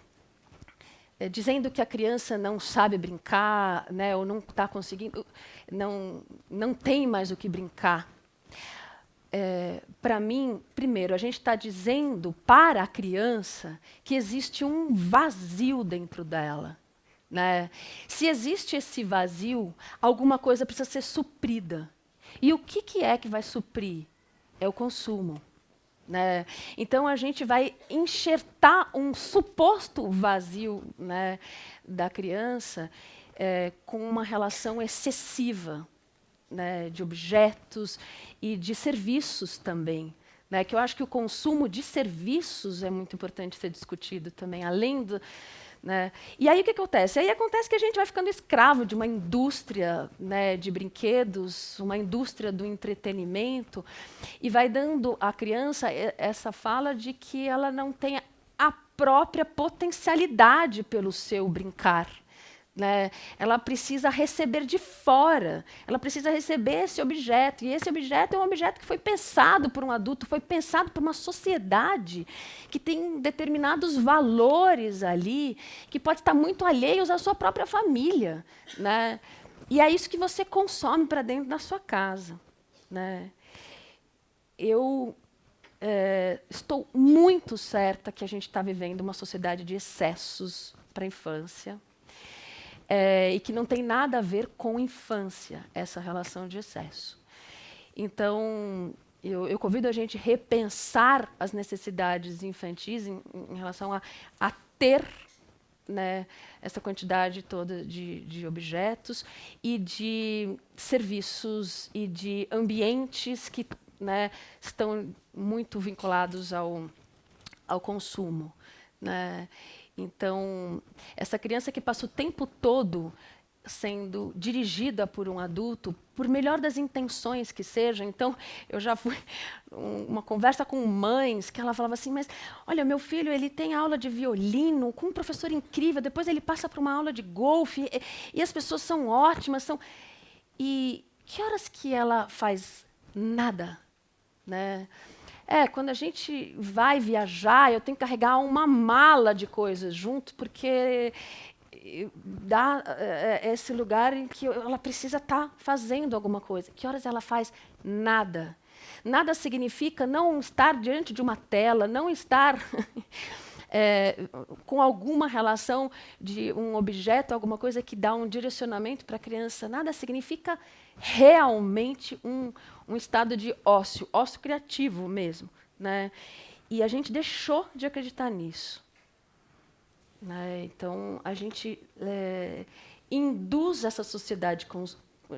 dizendo que a criança não sabe brincar, né, ou não está conseguindo, não tem mais o que brincar. Para mim, primeiro, a gente está dizendo para a criança que existe um vazio dentro dela. Né? Se existe esse vazio, alguma coisa precisa ser suprida. E o que é que vai suprir é o consumo. Né? Então, a gente vai enxertar um suposto vazio, né, da criança com uma relação excessiva, né, de objetos e de serviços também. Né, que eu acho que o consumo de serviços é muito importante ser discutido também, além do... Né? E aí o que acontece? Aí acontece que a gente vai ficando escravo de uma indústria, né, de brinquedos, uma indústria do entretenimento, e vai dando à criança essa fala de que ela não tem a própria potencialidade pelo seu brincar. Né? Ela precisa receber de fora, ela precisa receber esse objeto, e esse objeto é um objeto que foi pensado por um adulto, foi pensado por uma sociedade que tem determinados valores ali, que pode estar muito alheios à sua própria família. Né? E é isso que você consome para dentro da sua casa. Né? Eu estou muito certa que a gente está vivendo uma sociedade de excessos para a infância. E que não tem nada a ver com infância, essa relação de excesso. Então, eu convido a gente a repensar as necessidades infantis em relação a ter, né, essa quantidade toda de objetos e de serviços e de ambientes que, né, estão muito vinculados ao consumo. Né? Então, essa criança que passa o tempo todo sendo dirigida por um adulto, por melhor das intenções que seja. Então, eu já fui uma conversa com mães que ela falava assim, mas olha, meu filho, ele tem aula de violino com um professor incrível, depois ele passa para uma aula de golfe, e as pessoas são ótimas. E que horas que ela faz nada? Né? Quando a gente vai viajar, eu tenho que carregar uma mala de coisas junto, porque dá esse lugar em que ela precisa estar fazendo alguma coisa. Que horas ela faz? Nada. Nada significa não estar diante de uma tela, não estar com alguma relação de um objeto, alguma coisa que dá um direcionamento para a criança. Nada significa realmente um estado de ócio criativo mesmo. Né? E a gente deixou de acreditar nisso. Né? Então, a gente induz essa sociedade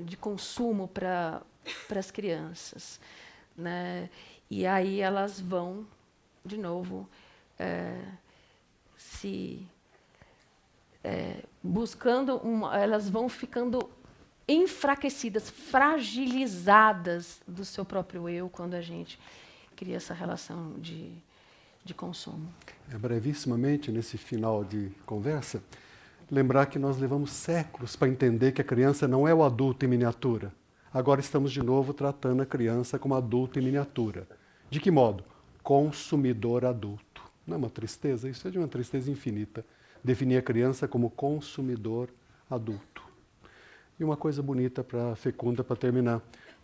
de consumo para as crianças. Né? E aí elas vão, de novo, buscando, elas vão ficando enfraquecidas, fragilizadas do seu próprio eu, quando a gente cria essa relação de consumo. Brevissimamente, nesse final de conversa, lembrar que nós levamos séculos para entender que a criança não é o adulto em miniatura. Agora estamos de novo tratando a criança como adulto em miniatura. De que modo? Consumidor adulto. Não é uma tristeza? Isso é de uma tristeza infinita. Definir a criança como consumidor adulto. E uma coisa bonita, fecunda, para terminar.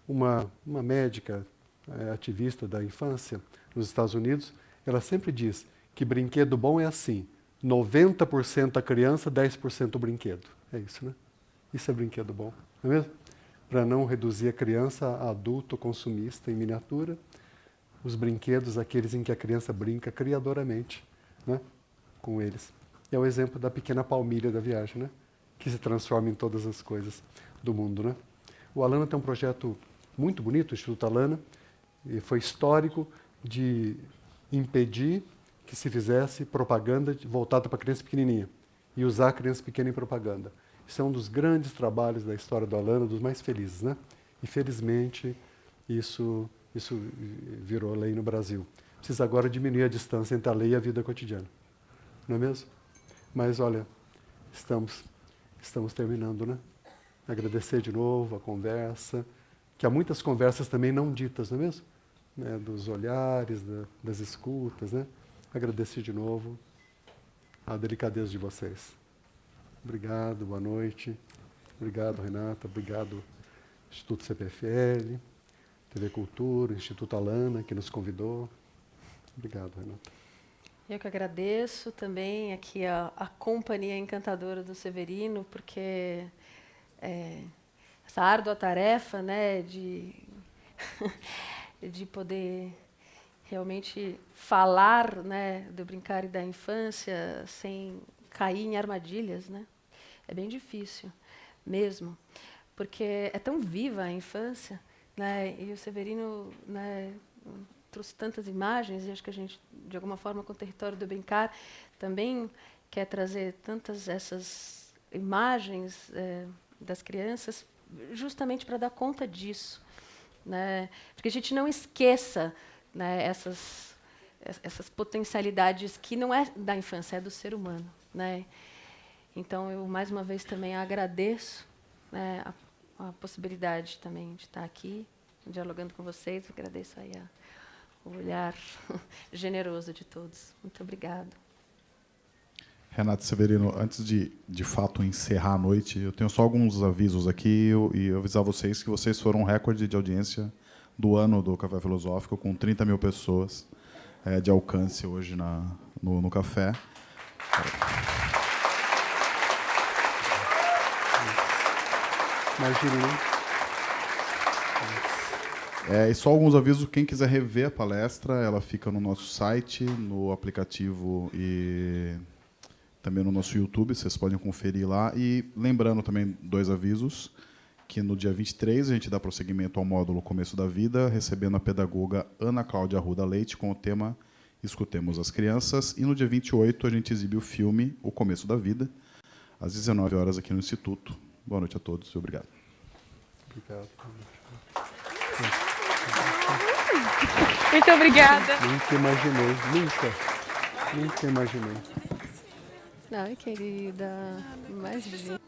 Uma médica ativista da infância nos Estados Unidos, ela sempre diz que brinquedo bom é assim, 90% a criança, 10% o brinquedo. É isso, né? Isso é brinquedo bom, não é mesmo? Para não reduzir a criança a adulto consumista em miniatura, os brinquedos, aqueles em que a criança brinca criadoramente, né, com eles. É o exemplo da pequena palmilha da viagem, né, que se transforma em todas as coisas do mundo. Né? O Alana tem um projeto muito bonito, o Instituto Alana, e foi histórico de impedir que se fizesse propaganda voltada para a criança pequenininha e usar a criança pequena em propaganda. Isso é um dos grandes trabalhos da história do Alana, dos mais felizes, né? E felizmente isso virou lei no Brasil. Precisa agora diminuir a distância entre a lei e a vida cotidiana, não é mesmo? Mas olha, estamos terminando, né? Agradecer de novo a conversa, que há muitas conversas também não ditas, não é mesmo? Né, dos olhares, das escutas, né? Agradecer de novo a delicadeza de vocês. Obrigado, boa noite. Obrigado, Renata. Obrigado, Instituto CPFL, TV Cultura, Instituto Alana, que nos convidou. Obrigado, Renata. Eu que agradeço também aqui a companhia encantadora do Severino, porque essa árdua tarefa, né, de de poder realmente falar, né, do brincar e da infância sem cair em armadilhas, né? É bem difícil, mesmo, porque é tão viva a infância, né? E o Severino, né, trouxe tantas imagens, e acho que a gente, de alguma forma, com o Território do Brincar, também quer trazer tantas essas imagens das crianças, justamente para dar conta disso, né? Porque a gente não esqueça, né, essas potencialidades que não é da infância, é do ser humano, né? Então, eu, mais uma vez, também agradeço, né, a possibilidade também de estar aqui, dialogando com vocês. Agradeço aí o olhar generoso de todos. Muito obrigada. Renato Severino, antes de fato encerrar a noite, eu tenho só alguns avisos aqui e eu avisar vocês que vocês foram um recorde de audiência do ano do Café Filosófico, com 30 mil pessoas de alcance hoje no café. Imagina, né? E só alguns avisos, quem quiser rever a palestra, ela fica no nosso site, no aplicativo e também no nosso YouTube, vocês podem conferir lá. E lembrando também 2 avisos, que no dia 23 a gente dá prosseguimento ao módulo Começo da Vida, recebendo a pedagoga Ana Cláudia Arruda Leite com o tema Escutemos as Crianças. E no dia 28 a gente exibe o filme O Começo da Vida, às 19 horas aqui no Instituto. Boa noite a todos e obrigado. Obrigado. Muito obrigada. Nunca imaginei, nunca imaginei. Ai, querida, imagina.